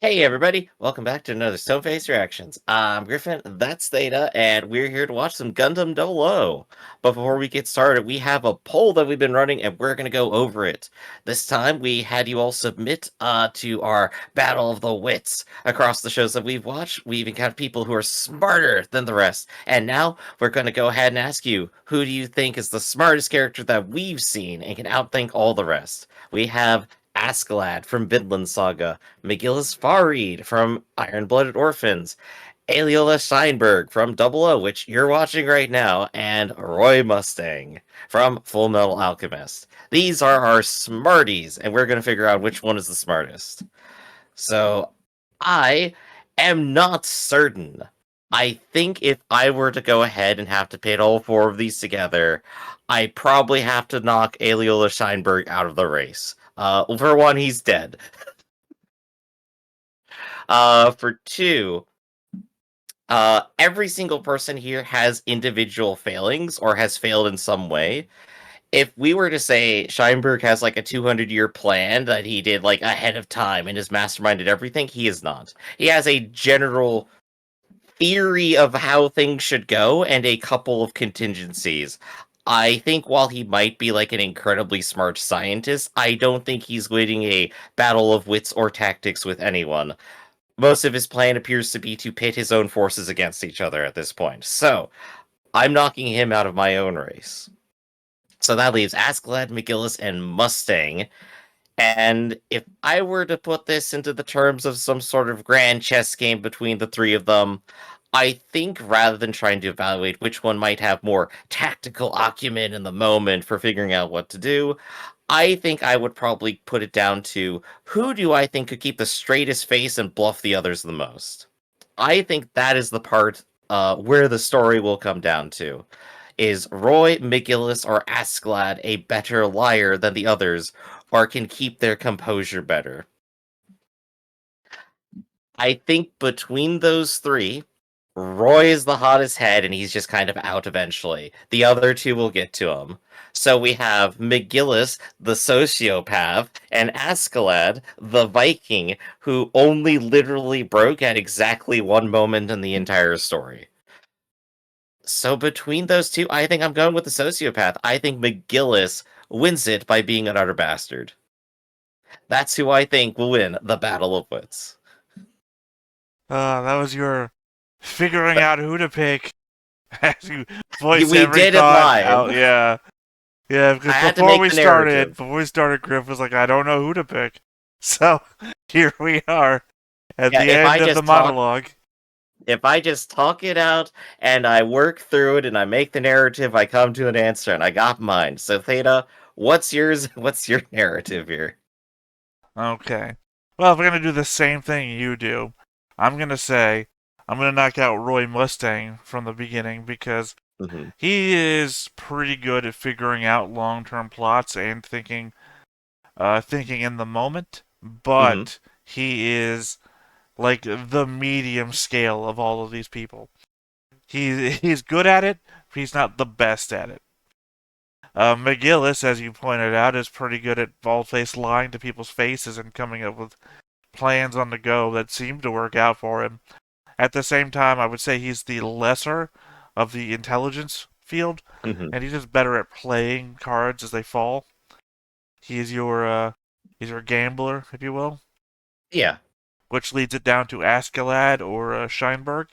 Hey everybody, welcome back to another Stoneface Reactions. I'm Griffin, that's Theta, and we're here to watch some Gundam 00. But before we get started, we have a poll that we've been running and we're going to go over it. This time we had you all submit to our Battle of the Wits across the shows that we've watched. We even got people who are smarter than the rest. And now we're going to go ahead and ask you, who do you think is the smartest character that we've seen and can outthink all the rest? We have Askeladd from Vinland Saga, McGillis Farid from Iron Blooded Orphans, Aeolus Steinberg from Double O, which you're watching right now, and Roy Mustang from Full Metal Alchemist. These are our smarties, and we're going to figure out which one is the smartest. So, I am not certain. I think if I were to go ahead and have to pit all four of these together, I probably have to knock Aeolus Steinberg out of the race. For one, he's dead. For two, every single person here has individual failings or has failed in some way. If we were to say Scheinberg has like a 200-year plan that he did like ahead of time and has masterminded everything, he is not. He has a general theory of how things should go and a couple of contingencies. I think while he might be like an incredibly smart scientist, I don't think he's winning a battle of wits or tactics with anyone. Most of his plan appears to be to pit his own forces against each other at this point. So, I'm knocking him out of my own race. So that leaves Askeladd, McGillis, and Mustang. And if I were to put this into the terms of some sort of grand chess game between the three of them, I think rather than trying to evaluate which one might have more tactical acumen in the moment for figuring out what to do, I think I would probably put it down to who do I think could keep the straightest face and bluff the others the most. I think that is the part where the story will come down to. Is Roy, McGillis, or Askeladd a better liar than the others, or can keep their composure better? I think between those three, Roy is the hottest head, and he's just kind of out eventually. The other two will get to him. So we have McGillis, the sociopath, and Askeladd, the Viking, who only literally broke at exactly one moment in the entire story. So between those two, I think I'm going with the sociopath. I think McGillis wins it by being an utter bastard. That's who I think will win the Battle of Wits. That was your figuring out who to pick as you voice We every did it thought live. out. Yeah, yeah. I Because had to make the narrative. before we started, Griff was like, "I don't know who to pick." So here we are at Yeah, the end of the monologue. if I just talk it out and I work through it and I make the narrative, I come to an answer, and I got mine. So Theta, what's yours? What's your narrative here? Okay. Well, if we're gonna do the same thing you do, I'm gonna say I'm gonna knock out Roy Mustang from the beginning because Mm-hmm. he is pretty good at figuring out long-term plots and thinking in the moment, Mm-hmm. but he is like the medium scale of all of these people. He's good at it, but he's not the best at it. McGillis, as you pointed out, is pretty good at bald-faced lying to people's faces and coming up with plans on the go that seem to work out for him. At the same time, I would say he's the lesser of the intelligence field, Mm-hmm. and he's just better at playing cards as they fall. He's your gambler, if you will, Yeah. which leads it down to Askeladd or Scheinberg.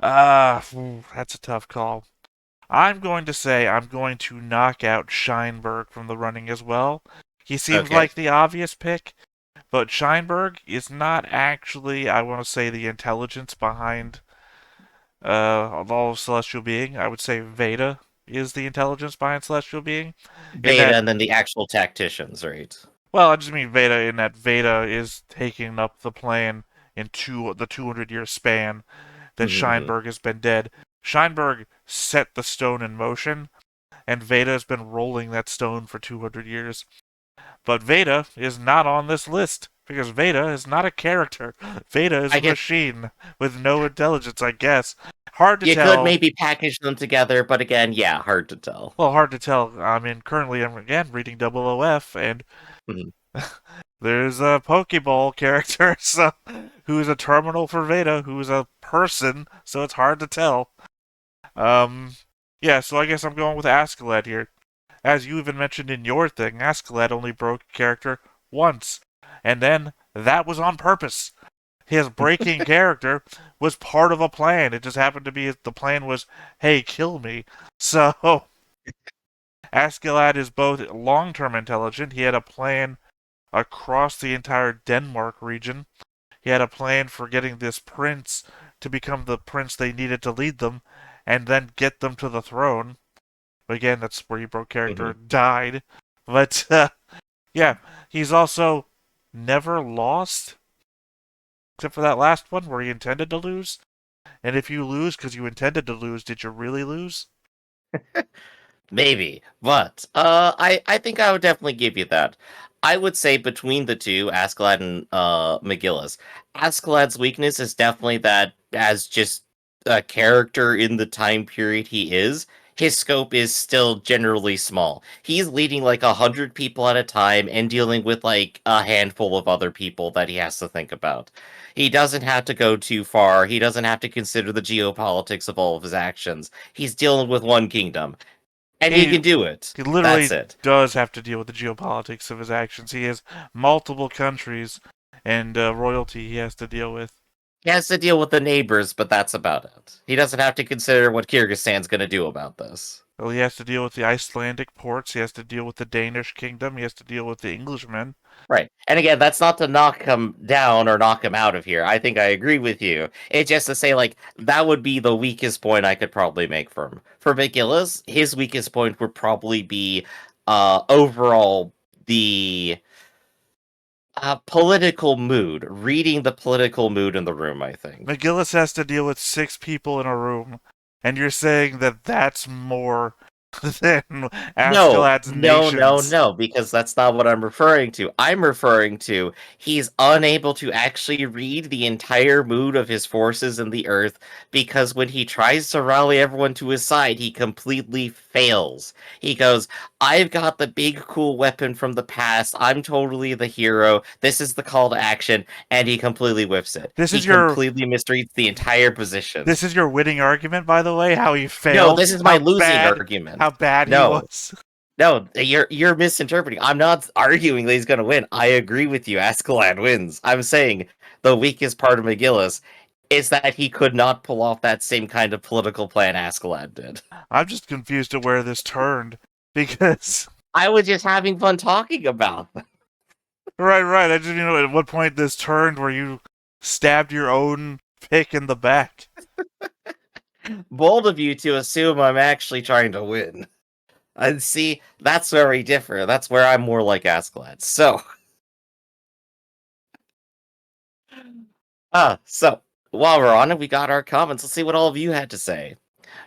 Ah, that's a tough call. I'm going to say I'm going to knock out Scheinberg from the running as well. He seems Okay. like the obvious pick, but Scheinberg is not actually, I want to say, the intelligence behind all of Celestial Being. I would say Veda is the intelligence behind Celestial Being. In Beta that, and then the actual tacticians, right? well, I just mean Veda in that Veda is taking up the plan in the 200-year span that Mm-hmm. Scheinberg has been dead. Scheinberg set the stone in motion, and Veda has been rolling that stone for 200 years. But Veda is not on this list because Veda is not a character. Veda is I a guess machine with no intelligence, I guess. Hard to you could tell. maybe package them together, but again, yeah, hard to tell. Well, hard to tell. I mean, currently I'm again reading Double OF, and Mhm. There's a Pokeball character so, who's a terminal for Veda, who's a person, so it's hard to tell. Um, yeah, so I guess I'm going with Askeladd here. As you even mentioned in your thing, Askeladd only broke character once, and then that was on purpose. His breaking character was part of a plan. It just happened to be the plan was, hey, kill me. So Askeladd is both long-term intelligent. He had a plan across the entire Denmark region. He had a plan for getting this prince to become the prince they needed to lead them, and then get them to the throne. Again, that's where he broke character, died. But yeah, he's also never lost, except for that last one where he intended to lose. And if you lose because you intended to lose, did you really lose? Maybe, but I think I would definitely give you that. I would say between the two, Askeladd and McGillis, Askeladd's weakness is definitely that as just a character in the time period he is, his scope is still generally small. He's leading like 100 people at a time and dealing with like a handful of other people that he has to think about. He doesn't have to go too far. He doesn't have to consider the geopolitics of all of his actions. He's dealing with one kingdom. And he He can do it. he That's literally it. does have to deal with the geopolitics of his actions. He has multiple countries and royalty he has to deal with. He has to deal with the neighbors, but that's about it. He doesn't have to consider what Kyrgyzstan's going to do about this. Well, he has to deal with the Icelandic ports. He has to deal with the Danish kingdom. He has to deal with the Englishmen. Right. And again, that's not to knock him down or knock him out of here. I think I agree with you. It's just to say, like, that would be the weakest point I could probably make for him. For McGillis, his weakest point would probably be overall the political mood, reading the political mood in the room, I think. McGillis has to deal with 6 people in a room, and you're saying that that's more than No, Askeladd's no, no, nations. no, because that's not what I'm referring to. I'm referring to he's unable to actually read the entire mood of his forces in the earth because when he tries to rally everyone to his side, he completely fails. He goes, I've got the big cool weapon from the past. I'm totally the hero. This is the call to action. And he completely whiffs it. This He is your completely misreads the entire position. this is your winning argument, by the way. How he No, failed, this is my losing argument. how bad he No, was. no, you're misinterpreting. I'm not arguing that he's gonna win. I agree with you. Askeladd wins. I'm saying the weakest part of McGillis is that he could not pull off that same kind of political plan Askeladd did. I'm just confused at where this turned because I was just having fun talking about them. right. I just at what point this turned where you stabbed your own pick in the back. Bold of you to assume I'm actually trying to win. And see, that's where we differ. That's where I'm more like Askeladd. So, so while we're on it, we got our comments. Let's see what all of you had to say.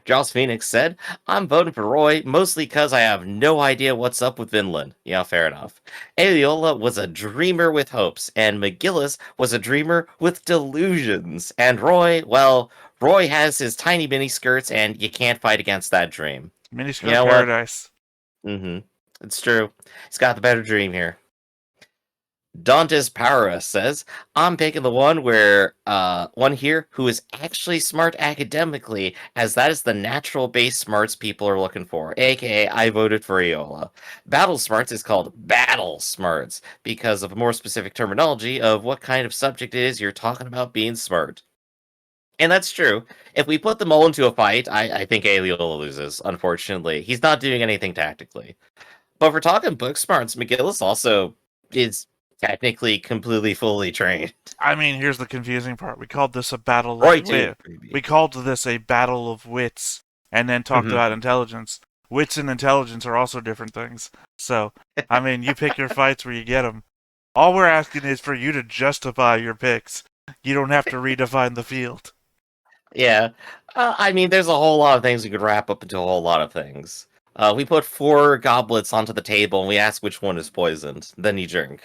Joss Phoenix said, I'm voting for Roy, mostly because I have no idea what's up with Vinland. Yeah, fair enough. Aeola was a dreamer with hopes, and McGillis was a dreamer with delusions. And Roy, well, Roy has his tiny mini skirts, and you can't fight against that dream. You Miniskirt know what? paradise. Mm-hmm. It's true. He's got the better dream here. Dantes Para says, I'm picking the one here who is actually smart academically, as that is the natural base smarts people are looking for. AKA, I voted for Aeola. Battle smarts is called battle smarts because of a more specific terminology of what kind of subject it is you're talking about being smart. And that's true. If we put them all into a fight, I think Aeola loses, unfortunately. He's not doing anything tactically. But if we're talking book smarts, McGillis also is technically completely fully trained. I mean, here's the confusing part. We called this a battle Roy of too, wit. maybe. We called this a battle of wits, and then talked about intelligence. Wits and intelligence are also different things. So, I mean, you pick your fights where you get them. All we're asking is for you to justify your picks. You don't have to redefine the field. Yeah. I mean, there's a whole lot of things we could wrap up into a whole lot of things. We put 4 goblets onto the table and we ask which one is poisoned. Then you drink.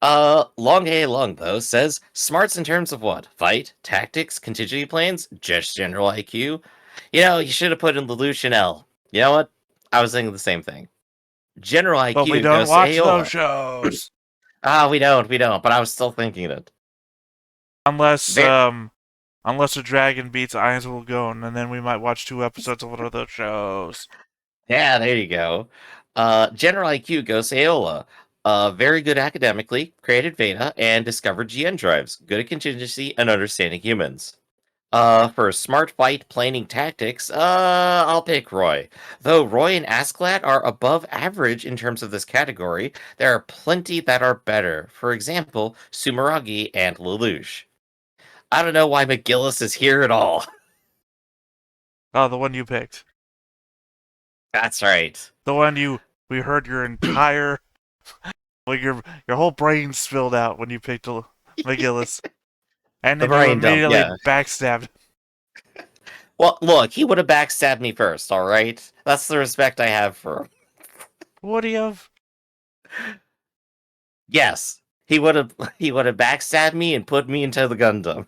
Long A Long, though, says smarts in terms of what? Fight, tactics, contingency plans, just general IQ? You know, you should have put in the Lucian L. You know what? I was thinking the same thing. General But we IQ don't goes to watch those Aola. shows. We don't, but I was still thinking it. Unless Ver- unless a dragon beats Eyes Will Gone, and then we might watch 2 episodes of one of those shows. yeah, there you go. General IQ goes to Aola. Very good academically, created Veda, and discovered GN drives. Good at contingency and understanding humans. For smart fight planning tactics, I'll pick Roy. Though Roy and Askeladd are above average in terms of this category, there are plenty that are better. For example, Sumeragi and Lelouch. I don't know why McGillis is here at all. Oh, the one you picked. That's right. The one we heard your entire like your whole brain spilled out when you picked McGillis. And The then you brain dump, immediately yeah. backstabbed. Well, look, he would have backstabbed me first, alright? That's the respect I have for him. What do you have? Yes. He would have backstabbed me and put me into the Gundam.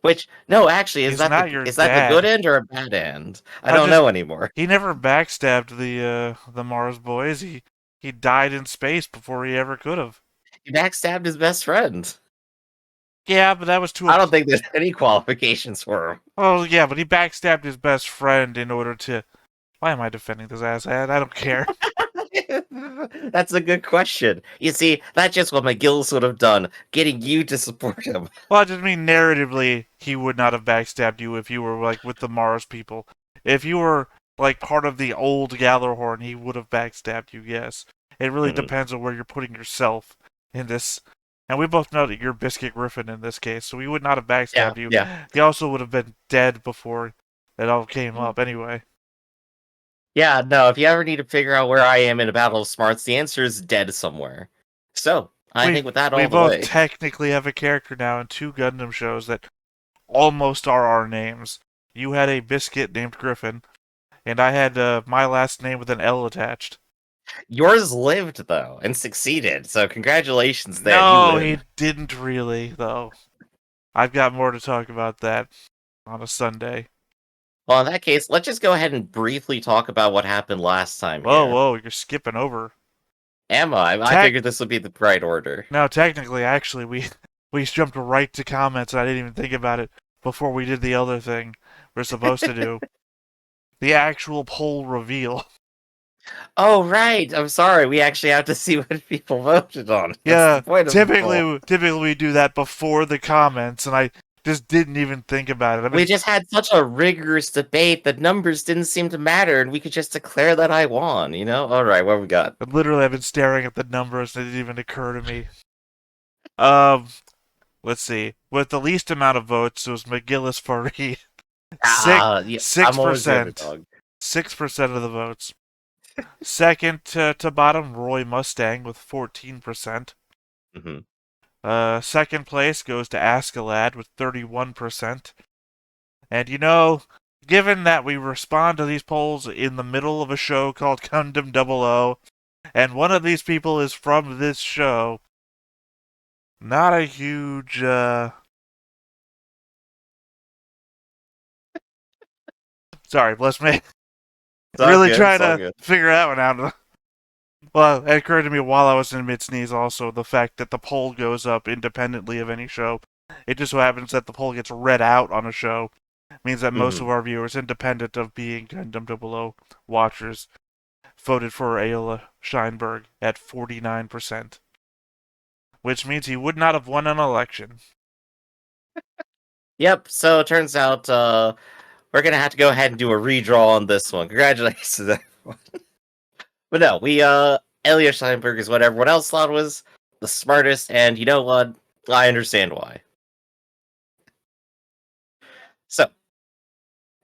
Which no, actually, is He's that not the your is that the good dad. end or a bad end? I I don't just know anymore. he never backstabbed the Mars boys. He died in space before he ever could have. He backstabbed his best friend. Yeah, but that was to a I don't think there's any qualifications for him. oh yeah, but he backstabbed his best friend in order to. Why am I defending this asshat? I don't care. That's a good question. You see, that's just what McGillis would have done, getting you to support him. Well, I just mean narratively, he would not have backstabbed you if you were like with the Mars people. If you were like part of the old Gallarhorn, he would have backstabbed you. Yes, it really Mhm. depends on where you're putting yourself in this. And we both know that you're Biscuit Griffin in this case, so he would not have Yeah, backstabbed you. yeah. He also would have been dead before it all came up anyway. Yeah, no, if you ever need to figure out where I am in a battle of smarts, the answer is dead somewhere. So, I We think with that we all the both way. technically have a character now in 2 Gundam shows that almost are our names. You had a Biscuit named Griffin, and I had my last name with an L attached. Yours lived, though, and succeeded, so congratulations there, you No, win. he didn't really, though. I've got more to talk about that on a Sunday. Well, in that case, let's just go ahead and briefly talk about what happened last time Whoa, here. whoa, you're skipping over. Am I? I Tech figured this would be the right order. No, technically, actually, we jumped right to comments, and I didn't even think about it before we did the other thing we're supposed to do. The actual poll reveal. Oh, right. I'm sorry. We actually have to see what people voted on. That's the Yeah, point of the poll. typically we do that before the comments, and I just didn't even think about it. I We mean, just had such a rigorous debate that numbers didn't seem to matter, and we could just declare that I won, you know? All right, what we got? literally, I've been staring at the numbers, and it didn't even occur to me. Um, let's see. With the least amount of votes, it was McGillis Fareed. Yeah, Six I'm always the percent. underdog. 6% of the votes. Second to bottom, Roy Mustang with 14%. Hmm. Second place goes to Askeladd with 31%. And you know, given that we respond to these polls in the middle of a show called Gundam 00, and one of these people is from this show, not a huge, sorry, bless me. It's all Really good. trying It's all to good. figure that one out. Well, it occurred to me while I was in mid-sneeze also, the fact that the poll goes up independently of any show. It just so happens that the poll gets read out on a show. It means that most Hmm. of our viewers, independent of being Gundam 00 watchers, voted for Ayla Scheinberg at 49%. Which means he would not have won an election. Yep, so it turns out we're going to have to go ahead and do a redraw on this one. Congratulations, everyone. But no, Elliot Steinberg is what everyone else thought was the smartest, and you know what? I understand why. So,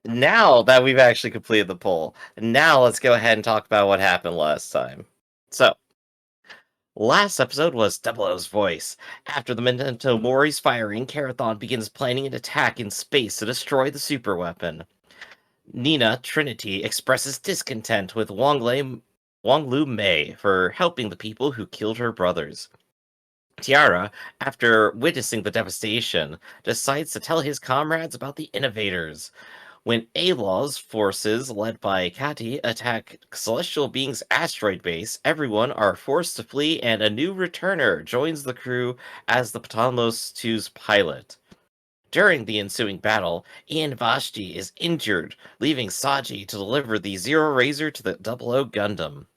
now that we've actually completed the poll, now let's go ahead and talk about what happened last time. So, last episode was Double O's voice. After the Memento Mori's firing, Karathon begins planning an attack in space to destroy the superweapon. Nina Trinity expresses discontent with Wong Lu Mei for helping the people who killed her brothers. Tiara, after witnessing the devastation, decides to tell his comrades about the innovators. When Alaw's forces, led by Kati, attack Celestial Being's asteroid base, everyone are forced to flee, and a new returner joins the crew as the Ptolemos II's pilot. During the ensuing battle, Ian Vashti is injured, leaving Saji to deliver the Zero Razor to the Double O Gundam.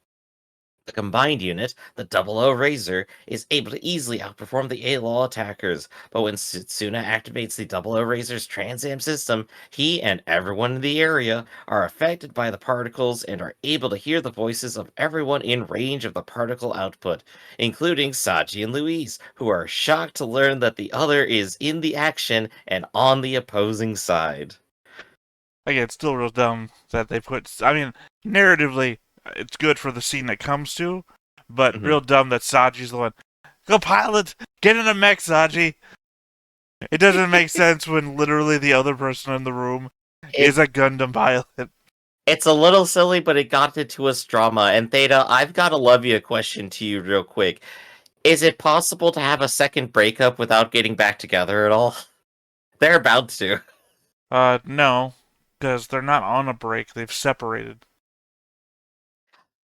The combined unit, the Double O Razor, is able to easily outperform the A-Law attackers, but when Setsuna activates the Double O Razor's Transam system, he and everyone in the area are affected by the particles and are able to hear the voices of everyone in range of the particle output, including Saji and Louise, who are shocked to learn that the other is in the action and on the opposing side. Again, it's still real dumb that they put. I mean, narratively, it's good for the scene that comes to, but Mhm. real dumb that Saji's the one. Go pilot! Get in a mech, Saji! It doesn't make sense when literally the other person in the room is It a Gundam pilot. It's a little silly, but it got into us drama. And Theta, I've got to love you a question to you real quick. Is it possible to have a second breakup without getting back together at all? They're about to. No, because they're not on a break. They've separated.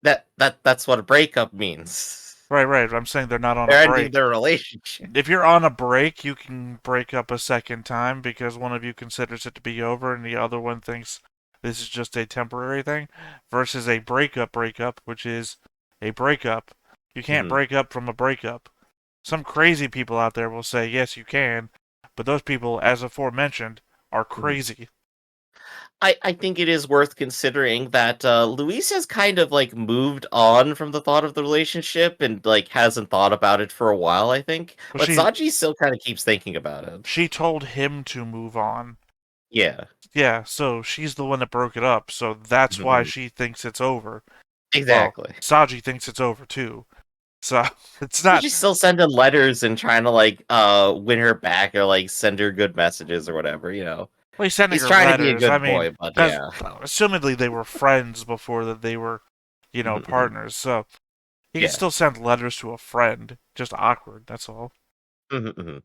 That's what a breakup means. Right. I'm saying they're not on a They're ending break. their relationship. If you're on a break, you can break up a second time because one of you considers it to be over and the other one thinks this is just a temporary thing, versus a breakup, which is a breakup. You can't Mhm, break up from a breakup. Some crazy people out there will say, yes, you can, but those people, as aforementioned, are mhm. crazy. I think it is worth considering that Luis has kind of like moved on from the thought of the relationship and like hasn't thought about it for a while, I think. Well, But Saji still kind of keeps thinking about it. she told him to move on. Yeah. Yeah, so she's the one that broke it up, so that's why Mhm. she thinks it's over. Well, Exactly. Saji thinks it's over too. So it's But not. she's still sending letters and trying to like win her back or like send her good messages or whatever, you know. Well, he's sending He's her trying to be a letters. I good mean, boy, but because yeah. assumedly they were friends before that they were, Mhm, mhm. partners. So he can Yeah. still send letters to a friend. Just awkward. That's all. Mhm,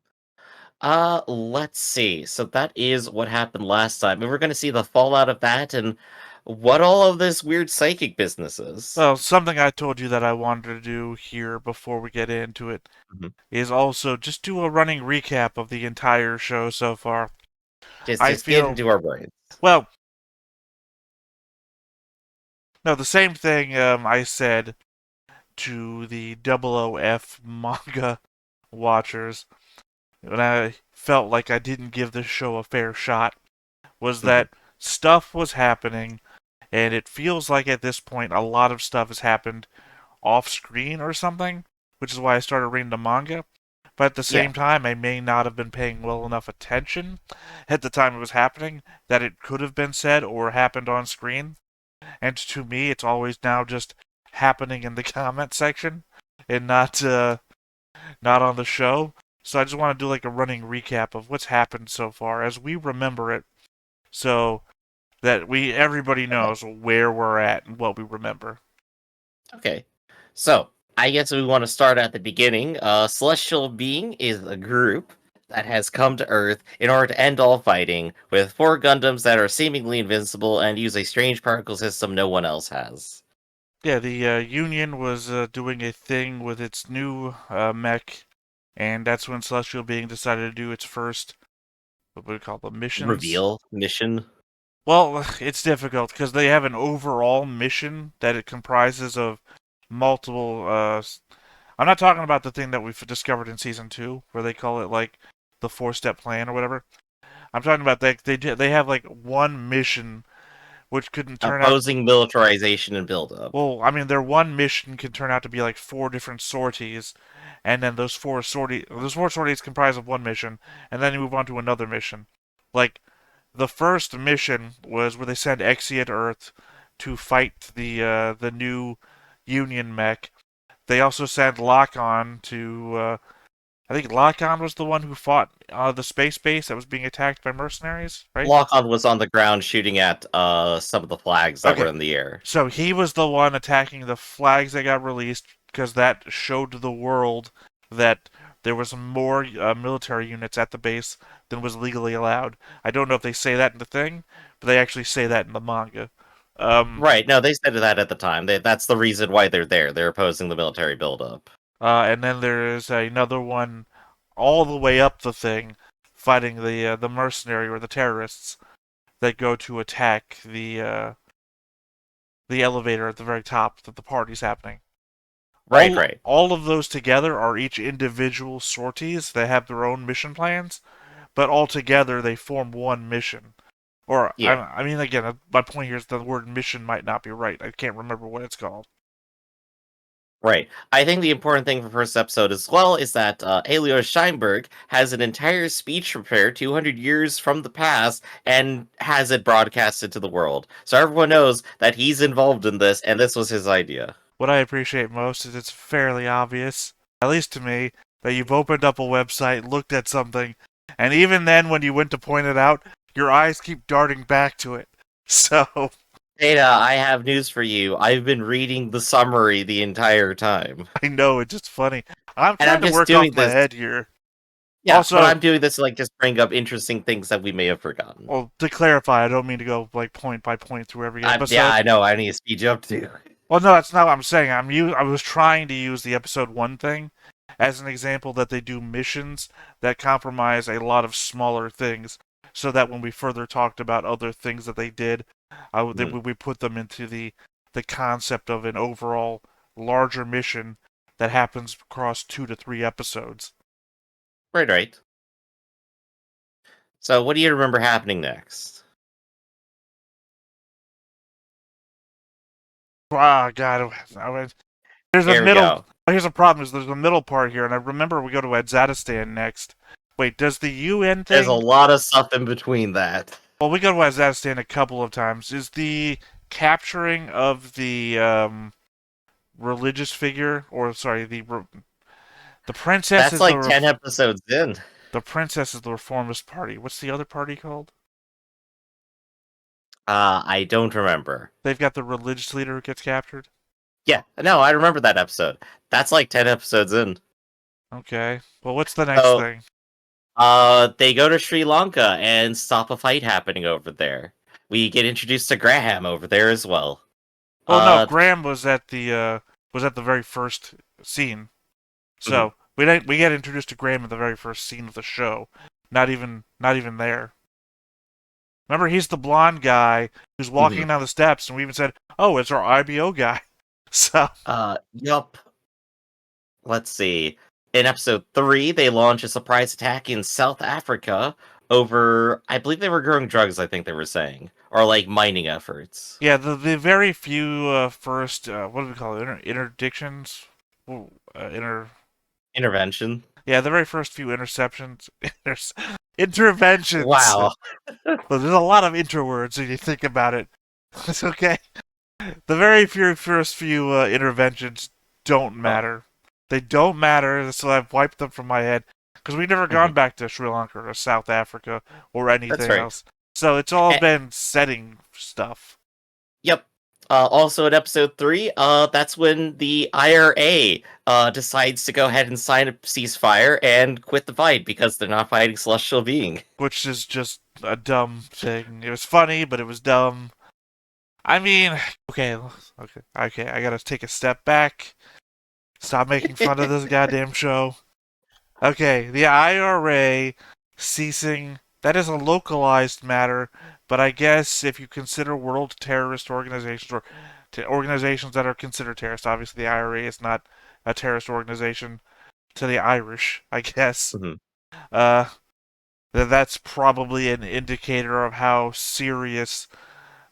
mhm. Let's see. So that is what happened last time. And we're gonna see the fallout of that and what all of this weird psychic business is. Well, something I told you that I wanted to do here before we get into it Mhm. is also just do a running recap of the entire show so far. Just I just get feel, into our brains. well, no, the same thing I said to the Double OF manga watchers when I felt like I didn't give this show a fair shot was Mhm. that stuff was happening, and it feels like at this point a lot of stuff has happened off screen or something, which is why I started reading the manga. But at the Yeah. same time, I may not have been paying well enough attention at the time it was happening that it could have been said or happened on screen. And to me, it's always now just happening in the comment section and not on the show. So I just want to do like a running recap of what's happened so far as we remember it, so that everybody Okay. knows where we're at and what we remember. Okay. So, I guess we want to start at the beginning. Celestial Being is a group that has come to Earth in order to end all fighting, with 4 Gundams that are seemingly invincible and use a strange particle system no one else has. Yeah, the Union was doing a thing with its new mech, and that's when Celestial Being decided to do its first, what would we call them, missions. Reveal mission. Well, it's difficult because they have an overall mission that it comprises of multiple. I'm not talking about the thing that we've discovered in season 2, where they call it like the 4-step plan or whatever. I'm talking about they have like one mission which couldn't turn out. Opposing militarization and buildup. Well, I mean, their one mission can turn out to be like 4 different sorties, and then those four sorties comprise of one mission, and then you move on to another mission. Like the first mission was where they send Exia to Earth to fight the new Union mech. They also sent Lock-On to. I think Lock-On was the one who fought the space base that was being attacked by mercenaries, right? Lock-On was on the ground shooting at some of the flags that were Okay, in the air. so he was the one attacking the flags that got released because that showed the world that there was more military units at the base than was legally allowed. I don't know if they say that in the thing, but they actually say that in the manga. Um, Right. No, they said that at the time. That's the reason why they're there. They're opposing the military buildup. and then there is another one all the way up the thing, fighting the mercenary or the terrorists that go to attack the elevator at the very top that the party's happening. Right, right. All of those together are each individual sorties that have their own mission plans, but all together they form one mission. Or Yeah. I mean, again, my point here is the word mission might not be right. I can't remember what it's called. Right. I think the important thing for first episode as well is that Elio Scheinberg has an entire speech prepared 200 years from the past and has it broadcasted to the world. So everyone knows that he's involved in this and this was his idea. What I appreciate most is it's fairly obvious, at least to me, that you've opened up a website, looked at something, and even then when you went to point it out, your eyes keep darting back to it. So, Data, I have news for you. I've been reading the summary the entire time. I know it's just funny. I'm And trying I'm to just work doing off my this. head here. Yeah, Also, but I'm doing this to just bring up interesting things that we may have forgotten. well, to clarify, I don't mean to go point by point through every episode. Yeah, I know. I need to speed you up too. Well, no, that's not what I'm saying. I was trying to use the episode 1 thing as an example that they do missions that compromise a lot of smaller things, so that when we further talked about other things that they did, we put them into the concept of an overall larger mission that happens across 2 to 3 episodes. Right, right. So, what do you remember happening next? Ah, God, there's a Here we middle. go. Here's a problem: is there's a middle part here, and I remember we go to Adzadistan next. Wait, does the UN There's a thing? lot of stuff in between that. Well, we go to Adzadistan a couple of times. Is the capturing of the religious figure, or sorry, the princess That's is like 10 episodes in. the princess is the reformist party. What's the other party called? I don't remember. They've got the religious leader who gets captured. Yeah, no, I remember that episode. That's like 10 episodes in. Okay. Well, what's the next So, thing? they go to Sri Lanka and stop a fight happening over there. We get introduced to Graham over there as well. Oh no, Uh, Graham was at the very first scene. So we get introduced to Graham in the very first scene of the show. Not even there. Remember, he's the blonde guy who's walking down the steps, and we even said, "Oh, it's our IBO guy." So, yup. Let's see. In episode 3, they launch a surprise attack in South Africa over, I believe they were growing drugs, I think they were saying, or like mining efforts. yeah, the very few first what do we call it? Interdictions, Intervention. yeah, the very first few interceptions, interventions. Wow. Well, there's a lot of interwords when you think about it. It's okay. The very first few interventions don't matter. They don't matter, so I've wiped them from my head. Because we've never gone back to Sri Lanka or South Africa or anything else. So it's all been setting stuff. Yep. Also in episode 3, that's when the IRA decides to go ahead and sign a ceasefire and quit the fight because they're not fighting Celestial Being. Which is just a dumb thing. It was funny, but it was dumb. I mean, okay, I gotta take a step back. Stop making fun of this goddamn show. Okay, the IRA ceasing, that is a localized matter, but I guess if you consider world terrorist organizations or organizations that are considered terrorist, obviously the IRA is not a terrorist organization to the Irish, I guess. That's probably an indicator of how serious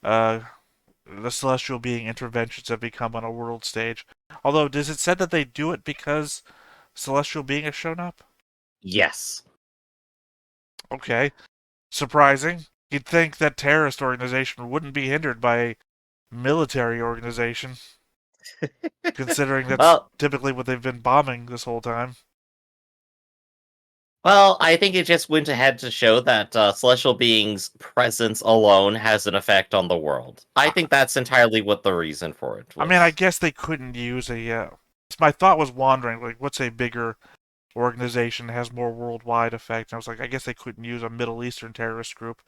the celestial being interventions have become on a world stage. Although, does it say that they do it because celestial being has shown up? Yes. Okay. Surprising. You'd think that terrorist organization wouldn't be hindered by a military organization, considering that's typically what they've been bombing this whole time. Well, I think it just went ahead to show that Celestial Being's presence alone has an effect on the world. I think that's entirely what the reason for it was. I mean, I guess they couldn't use a... my thought was wandering, like, what's a bigger organization has more worldwide effect. And I was like, I guess they couldn't use a Middle Eastern terrorist group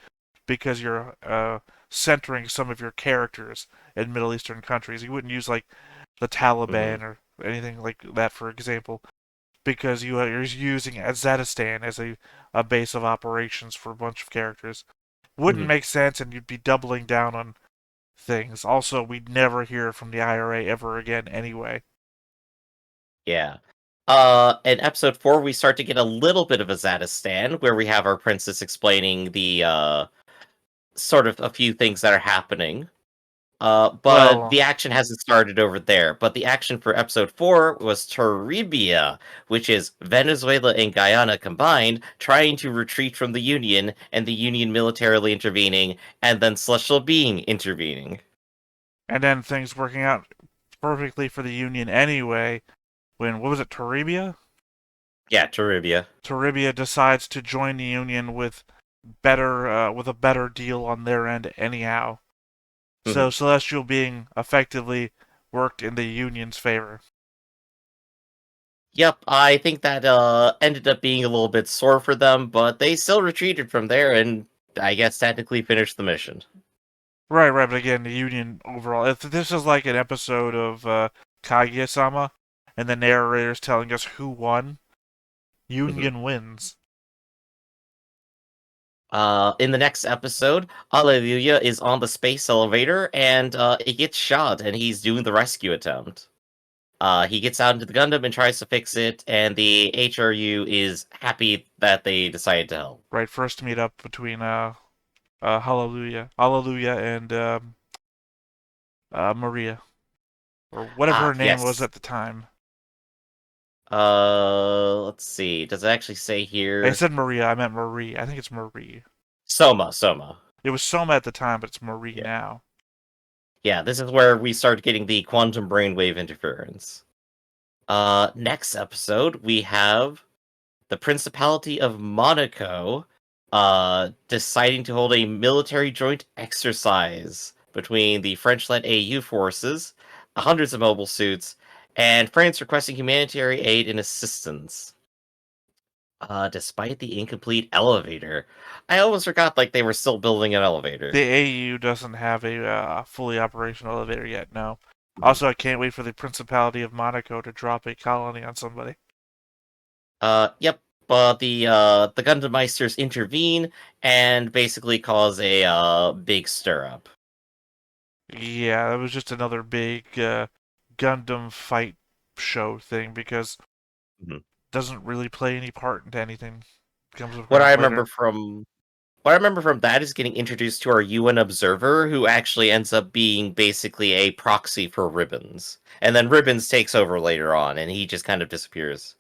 because you're centering some of your characters in Middle Eastern countries. You wouldn't use like the Hmm. Taliban or anything like that, for example, because you're using Azadistan as a base of operations for a bunch of characters. Wouldn't Hmm. make sense, and you'd be doubling down on things. Also, we'd never hear from the IRA ever again anyway. Yeah. In episode 4, we start to get a little bit of a Zadistan, where we have our princess explaining the sort of a few things that are happening. But Well, the action hasn't started over there. But the action for episode 4 was Toribia, which is Venezuela and Guyana combined, trying to retreat from the Union, and the Union militarily intervening, and then Celestial Being intervening. and then things working out perfectly for the Union anyway. When what was it, Toribia? Yeah, Toribia. Toribia decides to join the Union with a better deal on their end anyhow. So Mhm. Celestial Being effectively worked in the Union's favor. Yep, I think that ended up being a little bit sore for them, but they still retreated from there and I guess technically finished the mission. Right, right, but again, the Union overall. If this is like an episode of Kaguya-sama, and the narrator's telling us who won, Mhm. Union wins. In the next episode, Alleluia is on the space elevator and it gets shot and he's doing the rescue attempt. He gets out into the Gundam and tries to fix it, and the HRU is happy that they decided to help. Right, first meet up between Hallelujah, and Maria, or whatever her Ah, name was yes. at the time. Let's see. Does it actually say I here? said Maria, I meant Marie. I think it's Marie. Soma. It was Soma at the time, but it's Marie Yeah. now. Yeah, this is where we start getting the quantum brainwave interference. Next episode, we have the Principality of Monaco deciding to hold a military joint exercise between the French-led AU forces, hundreds of mobile suits, and France requesting humanitarian aid and assistance. Despite the incomplete elevator. I almost forgot like they were still building an The elevator. AU doesn't have a fully operational elevator yet, no. Mhm. Also, I can't wait for the Principality of Monaco to drop a colony on somebody. Yep. The Gundam Meisters intervene and basically cause a big stir up. Yeah, that was just another big Gundam fight show thing because Mhm. it doesn't really play any part into anything. It comes What I around remember later. from what I remember from that is getting introduced to our UN observer, who actually ends up being basically a proxy for Ribbons, and then Ribbons takes over later on, and he just kind of disappears.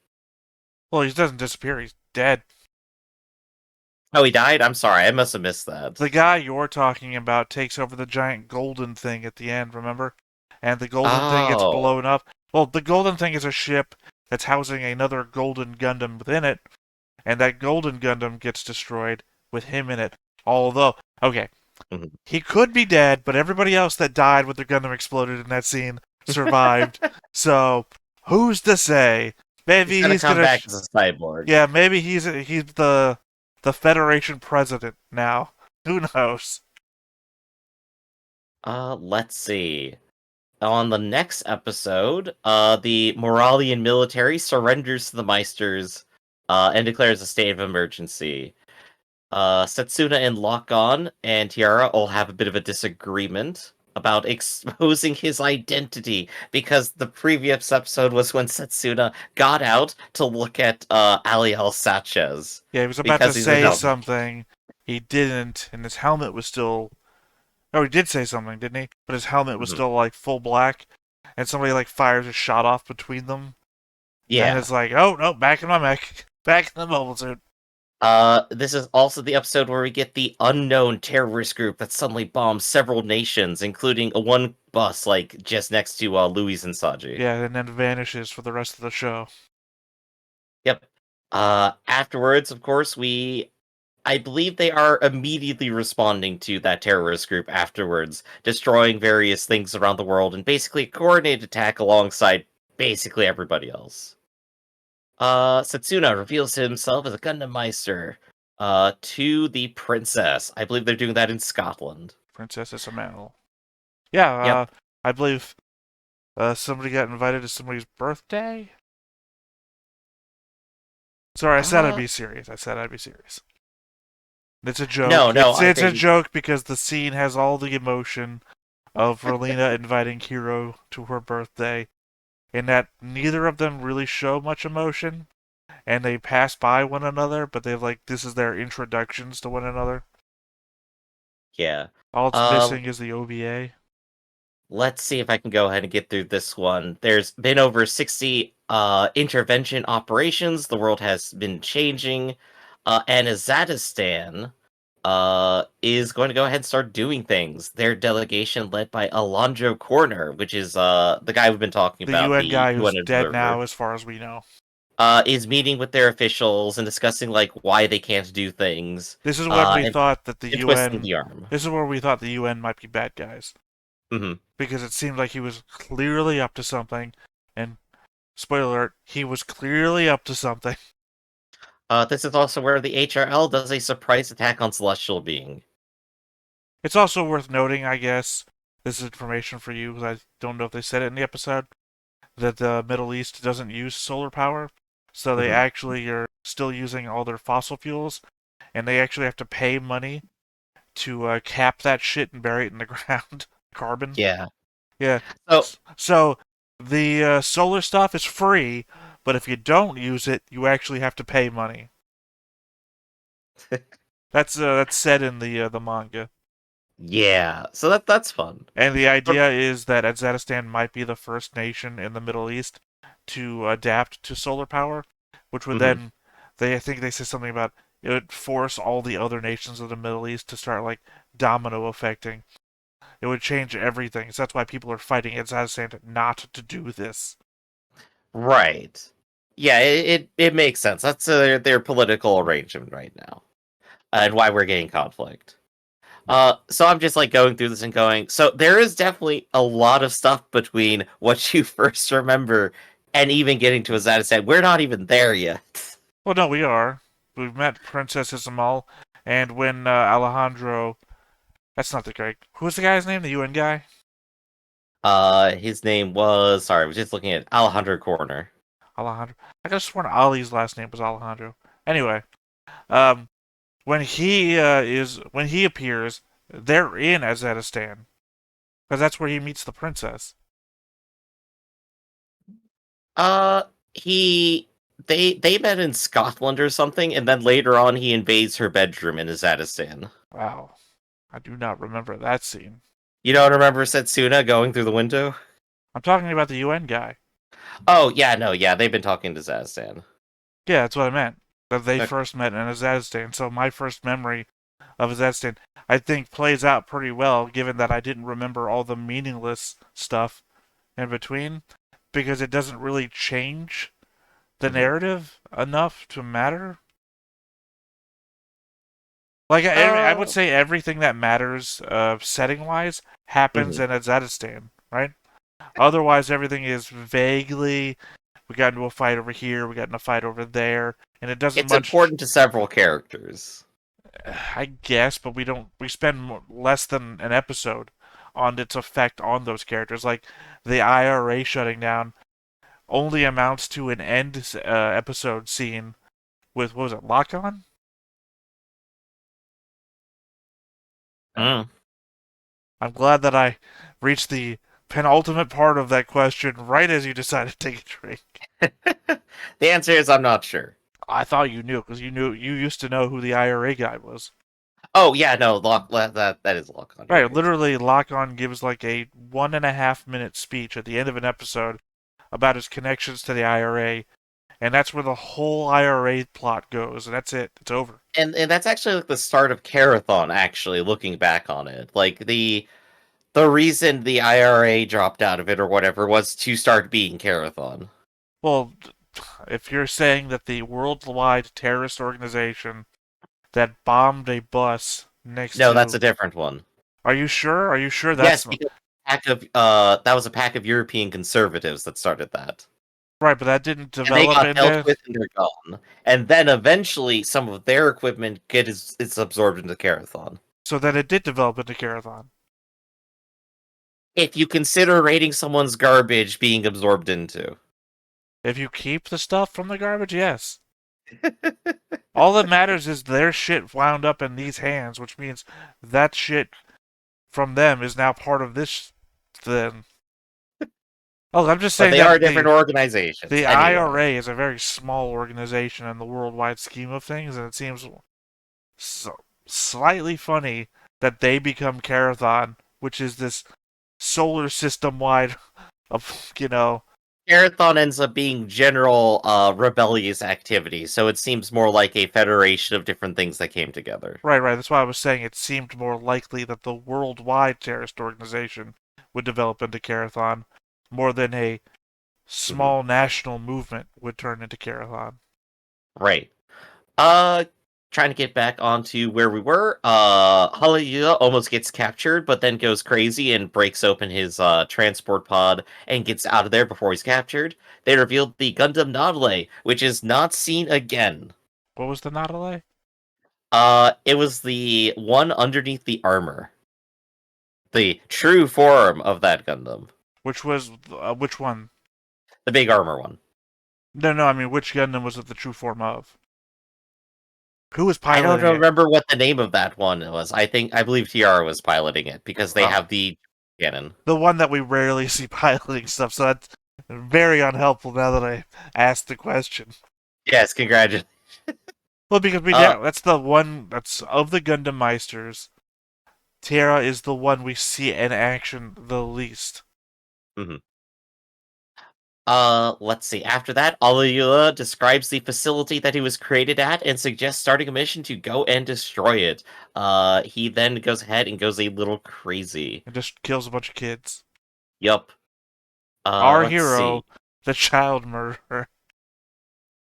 Well, he doesn't disappear, he's dead. Oh, he died. I'm sorry, I must have missed The that. guy you're talking about takes over the giant golden thing at the end, remember? And the golden thing gets Oh. blown up. Well, the golden thing is a ship that's housing another golden Gundam within it, and that golden Gundam gets destroyed with him in it. Although, okay, Mhm. he could be dead, but everybody else that died with their Gundam exploded in that scene survived. So, who's to say? He's Maybe gonna he's come gonna. back as a cyborg. Yeah, maybe he's the Federation president now. Who knows? Let's see. On the next episode, the Moralian military surrenders to the Meisters, and declares a state of emergency. Setsuna and Lock-On and Tiara all have a bit of a disagreement about exposing his identity, because the previous episode was when Setsuna got out to look at Aliel Sanchez, Yeah, he was about to because he's a say dummy. something. He didn't, and his helmet was still. Oh, he did say something, didn't he? But his helmet was Mhm. still like full black, and somebody like fires a shot off between them, and Yeah. it's like, oh no, back in my mech, back in the mobile suit. This is also the episode where we get the unknown terrorist group that suddenly bombs several nations, including a one bus, like, just next to, Louis and Saji. Yeah, and then vanishes for the rest of the show. Yep. Afterwards, of course, I believe they are immediately responding to that terrorist group afterwards, destroying various things around the world, and basically a coordinated attack alongside basically everybody else. Setsuna reveals himself as a Gundam Meister to the princess. I believe they're doing that in Scotland. Princess is a mammal. Yeah, Yep. I believe somebody got invited to somebody's birthday. Sorry, I said I'd Uh, be serious. I said I'd be serious. It's a joke. no, I It's a think joke because the scene has all the emotion of Relina inviting Hiro to her birthday, in that neither of them really show much emotion, and they pass by one another, but they like this is their introductions to one another. yeah. All it's Uh, missing is the OVA. let's see if I can go ahead and get through this one. There's been over 60 intervention operations. The world has been changing. And Azadistan is going to go ahead and start doing things. Their delegation, led by Alondro Corner, which is the guy we've been talking The about, UN the guy UN who's dead observer, now, as far as we know. is meeting with their officials and discussing like why they can't do things, This is when we and, thought that the and twisting UN. the arm. This is where we thought the UN might be bad guys, Hmm. because it seemed like he was clearly up to something, and spoiler alert, he was clearly up to something. This is also where the HRL does a surprise attack on Celestial Being. It's also worth noting, I guess, this is information for you because I don't know if they said it in the episode, that the Middle East doesn't use solar power, so they Hmm. actually are still using all their fossil fuels, and they actually have to pay money to cap that shit and bury it in the ground. Carbon. Yeah. Yeah. So So the solar stuff is free, but if you don't use it, you actually have to pay money. That's said in the manga. yeah, so that's fun. And the idea is that Azadistan might be the first nation in the Middle East to adapt to solar power, which would Hmm. then, I think they say something about it would force all the other nations of the Middle East to start like domino affecting. It would change everything. So that's why people are fighting Azadistan not to do this. Right. Yeah, it makes sense. That's their political arrangement right now, and why we're getting conflict. So I'm just like going through this and going. So there is definitely a lot of stuff between what you first remember and even getting to Azadistan. We're not even there yet. Well, no, we are. We've met Princess Isamal, and when Alejandro. That's not the guy. Who was the guy's name? The UN guy? His name was, sorry, I was just looking at Alejandro Corner. Alejandro. I could have sworn Ali's last name was Alejandro. Anyway, um, when he appears, they're in Azadistan because that's where he meets the princess. Uh, he they met in Scotland or something, and then later on he invades her bedroom in Azadistan. Wow, I do not remember that scene. You don't remember Setsuna going through the window? I'm talking about the UN guy. Oh yeah, no, yeah, they've been talking to Azadistan. Yeah, that's what I meant. That they Okay. first met in Azadistan. So my first memory of Azadistan, I think, plays out pretty well, given that I didn't remember all the meaningless stuff in between, because it doesn't really change the Hmm. narrative enough to matter. Like I would Uh, say everything that matters, setting wise, happens mhm. in Azadistan, right? Otherwise, everything is vaguely. We got into a fight over here. We got in a fight over there, and it doesn't It's much. important to several characters. I guess, but we don't. We spend less than an episode on its effect on those characters. Like the IRA shutting down only amounts to an end episode scene with what was it, Lock On? Mm. I'm glad that I reached the penultimate part of that question right as you decided to take a drink. The answer is I'm not sure. I thought you knew because you used to know who the IRA guy was. Oh yeah, no, that is lock on. You're Right, right. literally, Lock On gives like a 1.5 minute speech at the end of an episode about his connections to the IRA, and that's where the whole IRA plot goes, and that's it. It's over. And that's actually like the start of Carathon. Actually, looking back on it, like the reason the IRA dropped out of it or whatever was to start being Carathon. Well, if you're saying that the worldwide terrorist organization that bombed a bus next No, that's to. a different one. Are you sure? Are you sure Yes, that's. because that was a pack of European conservatives that started that. Right, but that didn't and they develop got dealt into. with and they're gone. And then eventually some of their equipment gets absorbed into Carathon. So then it did develop into Carathon. If you consider rating someone's garbage being absorbed into. If you keep the stuff from the garbage, yes. All that matters is their shit wound up in these hands, which means that shit from them is now part of this then. Oh, I'm just But saying they are that different organizations. the Anyway. IRA is a very small organization in the worldwide scheme of things, and it seems slightly funny that they become Carathon, which is this solar system wide of, Marathon ends up being general rebellious activity, so it seems more like a federation of different things that came together. Right, right. That's why I was saying it seemed more likely that the worldwide terrorist organization would develop into Carathon more than a Hmm. small national movement would turn into Carathon. Right. Trying to get back onto where we were. Hallelujah almost gets captured, but then goes crazy and breaks open his transport pod and gets out of there before he's captured. They revealed the Gundam Nautilus, which is not seen again. What was the Nautilus? It was the one underneath the armor. The true form of that Gundam. Which one? The big armor one. No, no, I mean, which Gundam was it the true form of? Who was I don't piloting it? remember what the name of that one was. I believe Tiara was piloting it because they Oh, have the cannon. the one that we rarely see piloting stuff, so that's very unhelpful now that I asked the question. Yes, congratulations. Well, because Uh, that's the one that's of the Gundam Meisters. Terra is the one we see in action the least. mhm. Let's see. After that, Aliyula describes the facility that he was created at and suggests starting a mission to go and destroy it. He then goes ahead and goes a little crazy. And just kills a bunch of kids. Yup. Our Let's see. hero, the child murderer.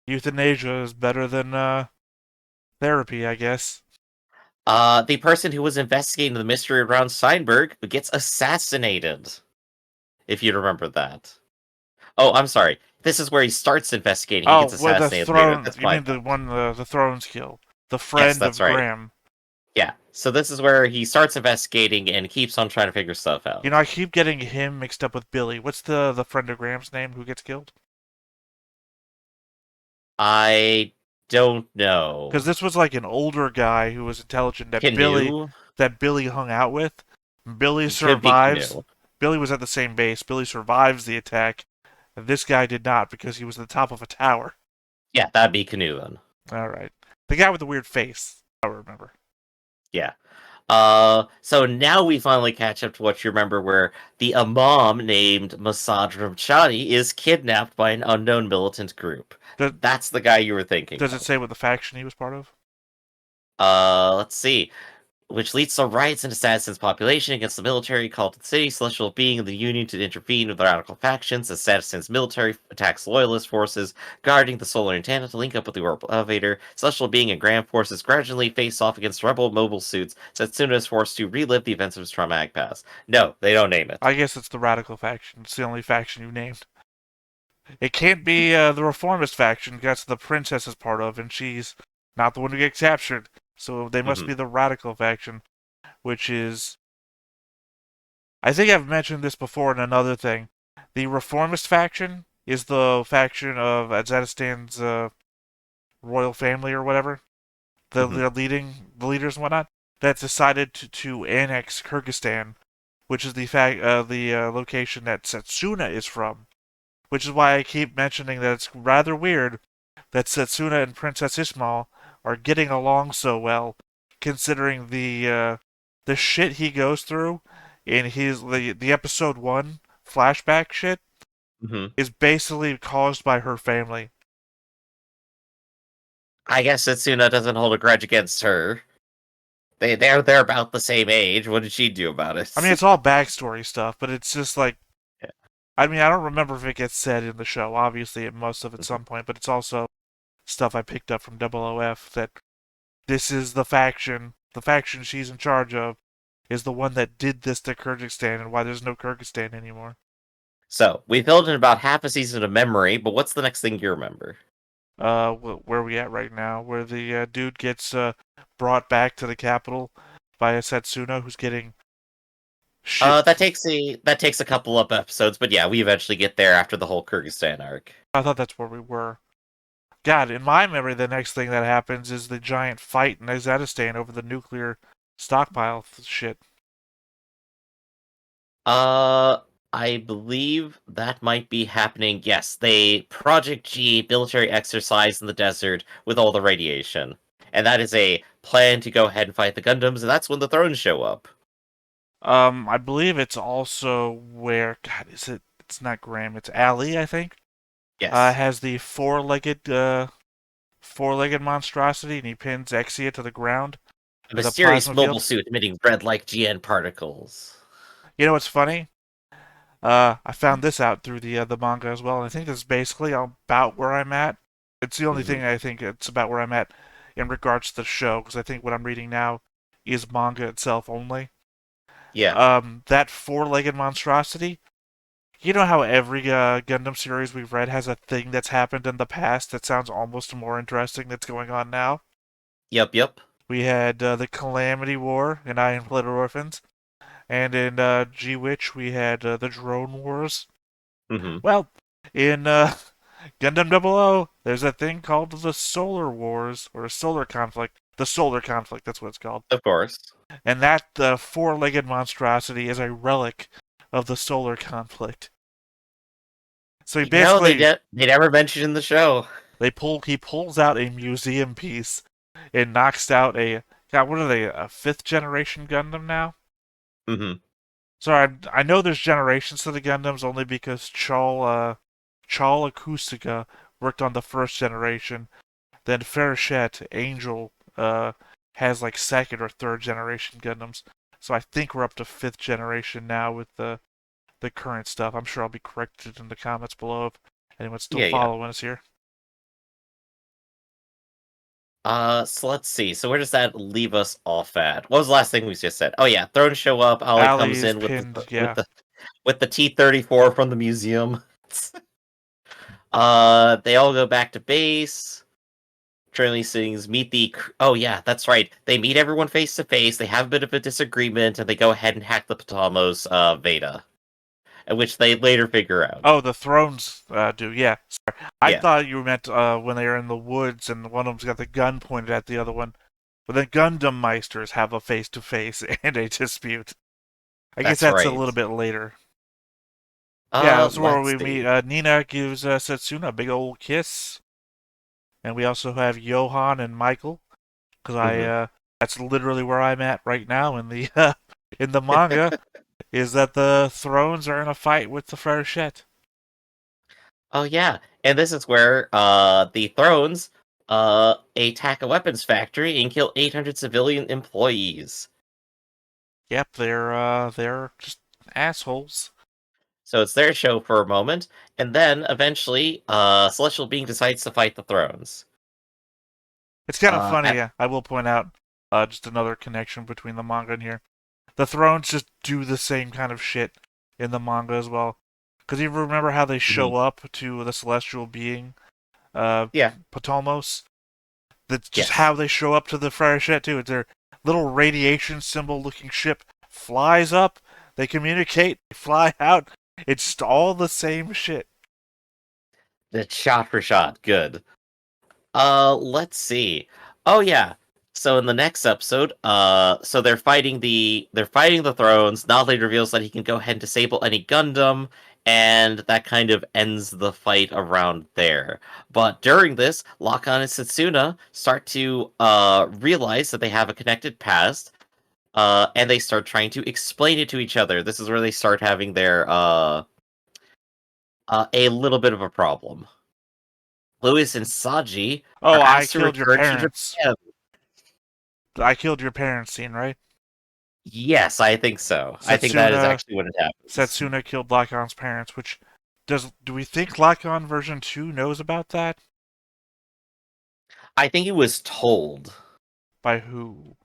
Euthanasia is better than therapy, I guess. The person who was investigating the mystery around Steinberg gets assassinated. If you remember that. Oh, I'm sorry. This is where he starts investigating. He Oh, gets with the assassinated later. throne. That's You my mean the fault. one the Thrones kill, the Yes, friend that's of right. Graham. Yeah. So this is where he starts investigating and keeps on trying to figure stuff You know, out. I keep getting him mixed up with Billy. What's the friend of Graham's name who gets killed? I don't Because know. this was like an older guy who was intelligent Canoe? that Billy hung out with. Billy It could be survives. Canoe. Billy was at the same base. Billy survives the attack. And this guy did not because he was at the top of a tower. Yeah, that'd be Canoe then. All right, the guy with the weird face. I remember. Yeah. So now we finally catch up to what you remember where the Imam named Masad Ramchani is kidnapped by an unknown militant group. Does, That's the guy you were thinking does it of. say what the faction he was part of? Let's see. Which leads to riots and assassins population against the military, called to the city, celestial being of the Union to intervene with the radical factions, assassins military attacks loyalist forces, guarding the solar antenna to link up with the orbital elevator, celestial being and grand forces gradually face off against rebel mobile suits, Setsuna is forced to relive the events of his traumatic past. No, they don't name it. I guess it's the radical faction. It's the only faction you named. It can't be the reformist faction. That's the princess is part of, and she's not the one who gets captured. So they must Hmm. be the radical faction, which is. I think I've mentioned this before in another thing. The reformist faction is the faction of Afghanistan's royal family or whatever. Hmm. The leaders and whatnot that decided to annex Kyrgyzstan, which is the location that Setsuna is from. Which is why I keep mentioning that it's rather weird that Setsuna and Princess Ismail are getting along so well, considering the shit he goes through in the episode 1 flashback shit Hmm. is basically caused by her family. I guess Setsuna doesn't hold a grudge against her. They're about the same age. What did she do about it? I mean, it's all backstory stuff, but it's just like Yeah. I mean, I don't remember if it gets said in the show. Obviously, it must have at Mhm. some point, but it's also stuff I picked up from OOF that this is the faction she's in charge of is the one that did this to Kyrgyzstan and why there's no Kyrgyzstan anymore. So we filled in about half a season of memory, but what's the next thing you remember? Where are we at right now? Where the dude gets brought back to the capital by a Setsuna who's getting shit. That takes a couple of episodes, but yeah, we eventually get there after the whole Kyrgyzstan arc. I thought that's where we were. God, in my memory, the next thing that happens is the giant fight in Kazakhstan over the nuclear stockpile shit. Uh, I believe that might be happening. Yes, they Project G military exercise in the desert with all the radiation. And that is a plan to go ahead and fight the Gundams, and that's when the thrones show up. I believe it's also where God is it? It's not Graham. It's Ali, I think. Yes. Has the four-legged monstrosity, and he pins Exia to the ground A with a mysterious plasma mobile field. suit emitting red-like GN particles. You know what's funny? I found this out through the manga as well, and I think this is basically about where I'm at. It's the only Hmm. thing I think it's about where I'm at in regards to the show, because I think what I'm reading now is manga itself only. Yeah. That four-legged monstrosity. You know how every Gundam series we've read has a thing that's happened in the past that sounds almost more interesting that's going on now? Yep, yep. We had the Calamity War in Iron Blooded Orphans, and in G-Witch we had the Drone Wars. Hmm. Well, in Gundam 00, there's a thing called the Solar Wars, or Solar Conflict. The Solar Conflict, that's what it's called. Of course. And that four-legged monstrosity is a relic of the Solar Conflict. So he You know, basically they never mentioned in the show. he pulls out a museum piece and knocks out a God, what are they? A fifth generation Gundam now? Hmm. Sorry, I know there's generations to the Gundams only because Chal Acoustica worked on the first generation. Then Farachette Angel has like second or third generation Gundams. So I think we're up to fifth generation now with the current stuff. I'm sure I'll be corrected in the comments below if anyone's still Yeah, yeah. following us here. So let's see. So where does that leave us off at? What was the last thing we just said? Oh yeah, thrones show up. Ollie Ali comes is in with pinned, yeah. the T-34 from the museum. They all go back to base. Trinity sings meet oh yeah, that's right. They meet everyone face to face. They have a bit of a disagreement, and they go ahead and hack the Potomos Veda, which they later figure out. Oh, the thrones do, yeah. Sorry. I Yeah, thought you meant when they are in the woods and one of them's got the gun pointed at the other one. But then Gundam Meisters have a face to face and a dispute. I guess that's that's a right. little bit later. Yeah, that's where Let's we meet. see. Nina gives Setsuna a big old kiss. And we also have Johan and Michael. Because Hmm. that's literally where I'm at right now in the, in the manga. Is that the thrones are in a fight with the Freshette. Oh yeah, and this is where the Thrones attack a weapons factory and kill 800 civilian employees. Yep, they're just assholes. So it's their show for a moment, and then eventually, Celestial Being decides to fight the Thrones. It's kind of funny. At I will point out just another connection between the manga and here. The Thrones just do the same kind of shit in the manga as well. Because you remember how they Mhm. show up to the celestial being, uh, Yeah, Potomos? That's just yes, how they show up to the Freshette too. It's their little radiation symbol-looking ship flies up. They communicate. They fly out. It's all the same shit. it's shot for shot, good. Let's see. Oh yeah. So in the next episode, so they're fighting the Thrones. Nodley reveals that he can go ahead and disable any Gundam, and that kind of ends the fight around there. But during this, Lakan and Setsuna start to realize that they have a connected past, and they start trying to explain it to each other. This is where they start having their a little bit of a problem. Louis and Saji Oh, are I asked to killed your return to parents. Japan. I killed your parents scene, right? Yes, I think so. I think that is Setsuna actually what it happens. Setsuna killed Lakon's parents, which do we think Lakon version 2 knows about that? I think he was told By who?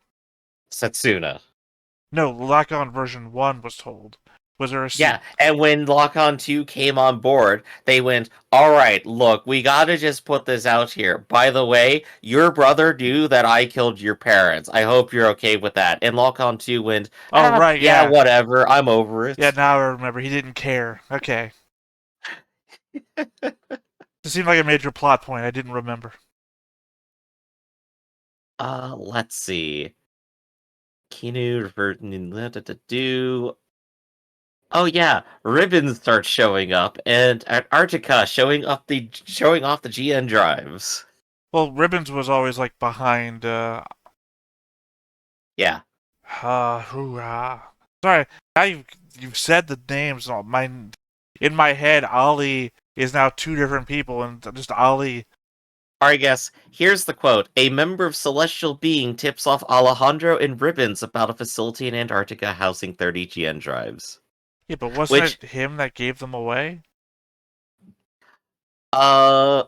Setsuna. No, Lakon version 1 was told. Was there a scene? Yeah, and when Lock-On 2 came on board, they went, all right, look, we gotta just put this out here. By the way, your brother knew that I killed your parents. I hope you're okay with that. And Lock-On 2 went, Oh, right, yeah, yeah. whatever, I'm over Yeah, it. now I remember. He didn't care. Okay. It seemed like a major plot point. I didn't remember. Let's see. Kinu, do. Oh yeah, Ribbon starts showing up, and Antarctica showing off the GN drives. Well, Ribbons was always like behind. Yeah. Hoorah. Sorry, now you've said the names. In my head, Ali is now two different people, and just Ali. Alright, guess. Here's the quote. A member of Celestial Being tips off Alejandro and Ribbons about a facility in Antarctica housing 30 GN drives. Yeah, but wasn't Which, it him that gave them away? uh,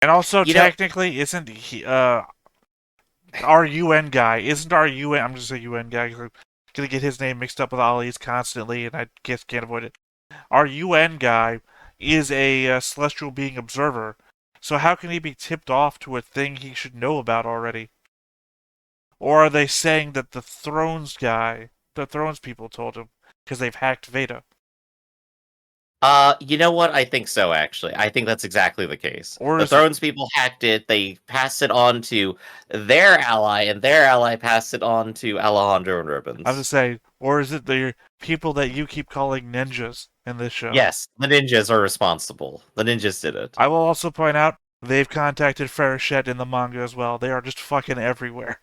And also, you know, technically, isn't he our UN guy? Isn't our UN? I'm just a UN guy. 'Cause I'm gonna get his name mixed up with Ali's constantly, and I guess can't avoid it. Our UN guy is a celestial being observer, so how can he be tipped off to a thing he should know about already? Or are they saying that the Thrones people told him because they've hacked Veda? you know what? I think so, actually. I think that's exactly the case. Or The is it? Thrones people hacked it, they passed it on to their ally, and their ally passed it on to Alejandro and I was to Ribbons. say, or is it the people that you keep calling ninjas in this show? Yes, the ninjas are responsible. The ninjas did it. I will also point out they've contacted Farishette in the manga as well. They are just fucking everywhere.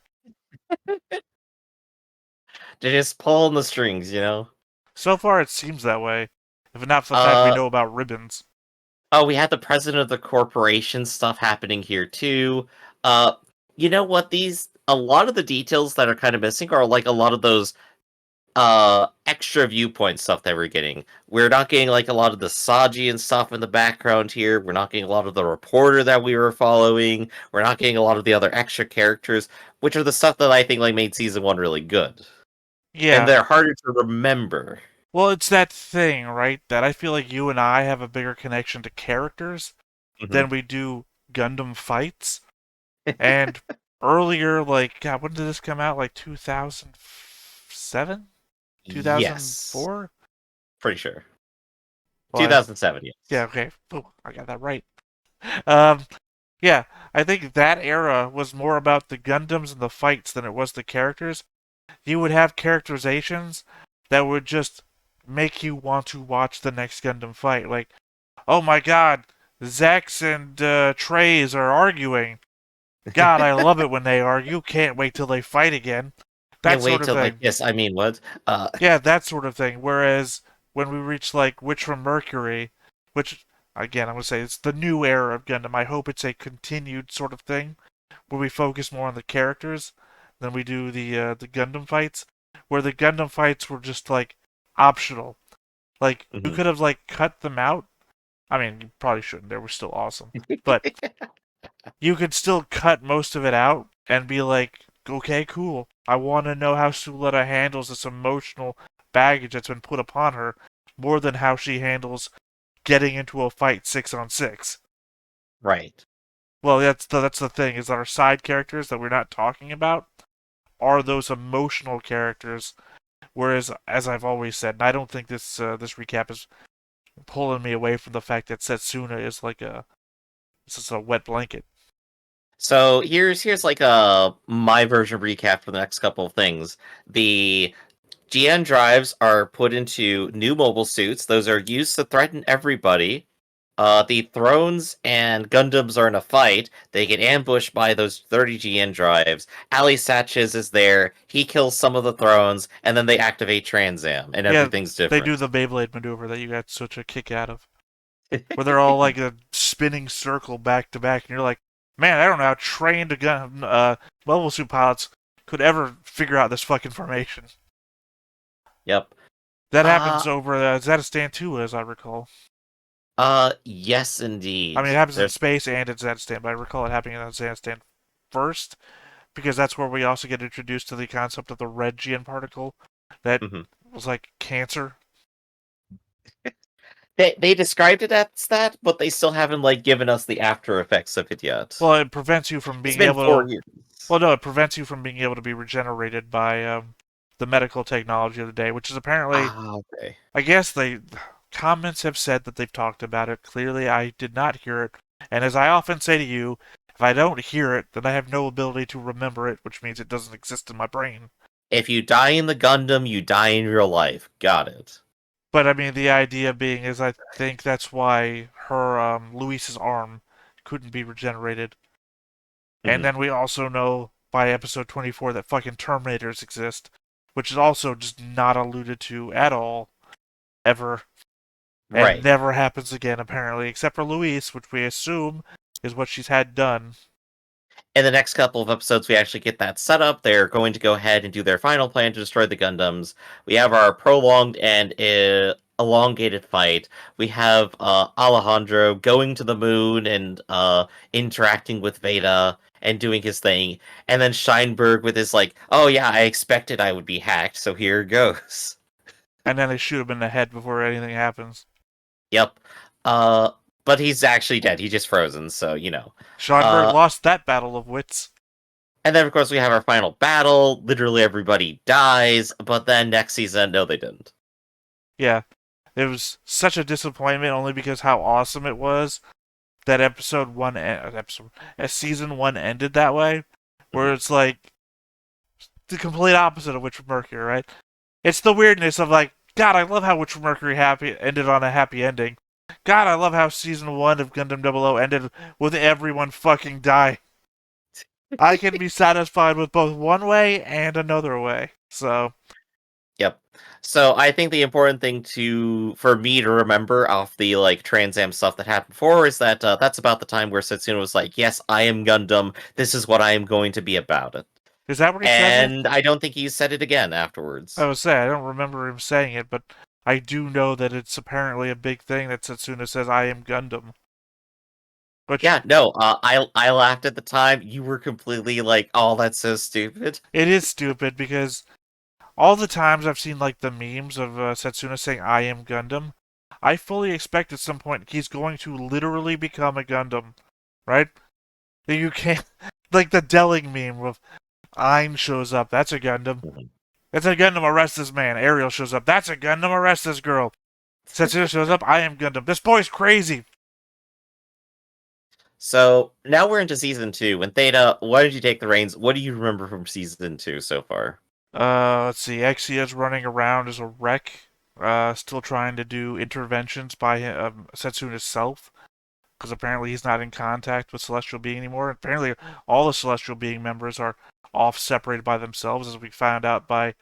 They're just pulling the strings, you know? So far, it seems that way. If not for the fact we Uh, know about ribbons. oh, we had the president of the corporation stuff happening here too. Uh, you know what? A lot of the details that are kind of missing are like a lot of those extra viewpoint stuff that we're getting. We're not getting like a lot of the Saji and stuff in the background here. We're not getting a lot of the reporter that we were following. We're not getting a lot of the other extra characters, which are the stuff that I think like made season one really good. And Yeah. they're harder to remember. Well, it's that thing, right? That I feel like you and I have a bigger connection to characters Mhm. than we do Gundam fights. And earlier, like, God, when did this come out? Like 2007? Yes, 2004? pretty sure. Well, 2007, yeah, yes. okay. Oh, I got that right. Um, yeah, I think that era was more about the Gundams and the fights than it was the characters. You would have characterizations that would just make you want to watch the next Gundam fight. Like, oh my god, Zex and Trays are arguing. God, I love it when they argue. Can't wait till they fight again. That Can't sort wait of till like thing. this. I mean, what? Yeah, that sort of thing. Whereas when we reach like Witch from Mercury, which again I'm gonna say it's the new era of Gundam. I hope it's a continued sort of thing where we focus more on the characters than we do the Gundam fights. Where the Gundam fights were just like optional. Like you mhm. could have like cut them out. I mean, you probably shouldn't. They were still awesome, but you could still cut most of it out and be like, okay, cool. I want to know how Suletta handles this emotional baggage that's been put upon her more than how she handles getting into a fight 6 on 6. Right. Well, that's the thing is that our side characters that we're not talking about are those emotional characters. Whereas, as I've always said, and I don't think this recap is pulling me away from the fact that Setsuna is like it's just a wet blanket. So here's like a my version recap for the next couple of things. The GN drives are put into new mobile suits. Those are used to threaten everybody. The Thrones and Gundams are in a fight. They get ambushed by those 30 GN drives. Ali Satches is there. He kills some of the Thrones, and then they activate Trans Am, and Yeah, everything's they do different. the Beyblade maneuver that you got such a kick out of, where they're all like a spinning circle back to back, and you're like, man, I don't know how trained mobile suit pilots could ever figure out this fucking formation. Yep. That Uh, happens over Zadistan 2, as I recall. yes, I mean, indeed. it happens in There's. space and in Zadistan, but I recall it happening in Zadistan first, because that's where we also get introduced to the concept of the red GN particle that Mhm. was like cancer. They described it as that, but they still haven't like given us the after effects of it yet. Well, it prevents you from It's being been able to. 4 years. Well, no, it prevents you from being able to be regenerated by the medical technology of the day, which is apparently. Ah, okay. I guess they comments have said that they've talked about it. Clearly, I did not hear it, and as I often say to you, if I don't hear it, then I have no ability to remember it, which means it doesn't exist in my brain. If you die in the Gundam, you die in real life. Got it. But I mean, the idea being is I think that's why her Luis's arm couldn't be regenerated. And Mhm. then we also know by episode 24 that fucking Terminators exist, which is also just not alluded to at all, ever, and Right. never happens again, apparently, except for Luis, which we assume is what she's had done. In the next couple of episodes, we actually get that set up. They're going to go ahead and do their final plan to destroy the Gundams. We have our prolonged and elongated fight. We have Alejandro going to the moon and interacting with Veda and doing his thing. And then Scheinberg with his like, oh yeah, I expected I would be hacked, so here goes. And then they shoot him in the head before anything happens. Yep. Uh, but he's actually dead. He's just frozen, so you know. Scheinberg Uh, lost that battle of wits. And then, of course, we have our final battle. Literally everybody dies, but then next season, no, they didn't. Yeah, it was such a disappointment only because how awesome it was that season one ended that way, where Mhm. it's like the complete opposite of Witch Mercury, right? It's the weirdness of like, God, I love how Witch Mercury happy ended on a happy ending. God, I love how season one of Gundam 00 ended with everyone fucking dying. I can be satisfied with both one way and another way. So, Yep. So I think the important thing for me to remember off the like Trans Am stuff that happened before is that that's about the time where Setsuna was like, "Yes, I am Gundam. This is what I am going to be about it." is that what he says it? And I don't think he said it again I afterwards. would say I don't remember him saying it, but I do know that it's apparently a big thing that Setsuna says I am Gundam. Which Yeah, no, I laughed at the time. You were completely like, "Oh, that's so stupid." it is stupid because all the times I've seen like the memes of Setsuna saying I am Gundam, I fully expect at some point he's going to literally become a Gundam, right? You can't like the Delling meme with Ein shows up, that's a Gundam. Mhm. That's a Gundam, arrest this man. Ariel shows up, that's a Gundam, arrest this girl. Setsuna shows up, I am Gundam. This boy's crazy. So now we're into season 2. And Theta, why did you take the reins? What do you remember from season 2 so far? Let's see. Exia's running around as a wreck, still trying to do interventions by Setsuna's self, because apparently he's not in contact with Celestial Being anymore. Apparently, all the Celestial Being members are off, separated by themselves, as we found out by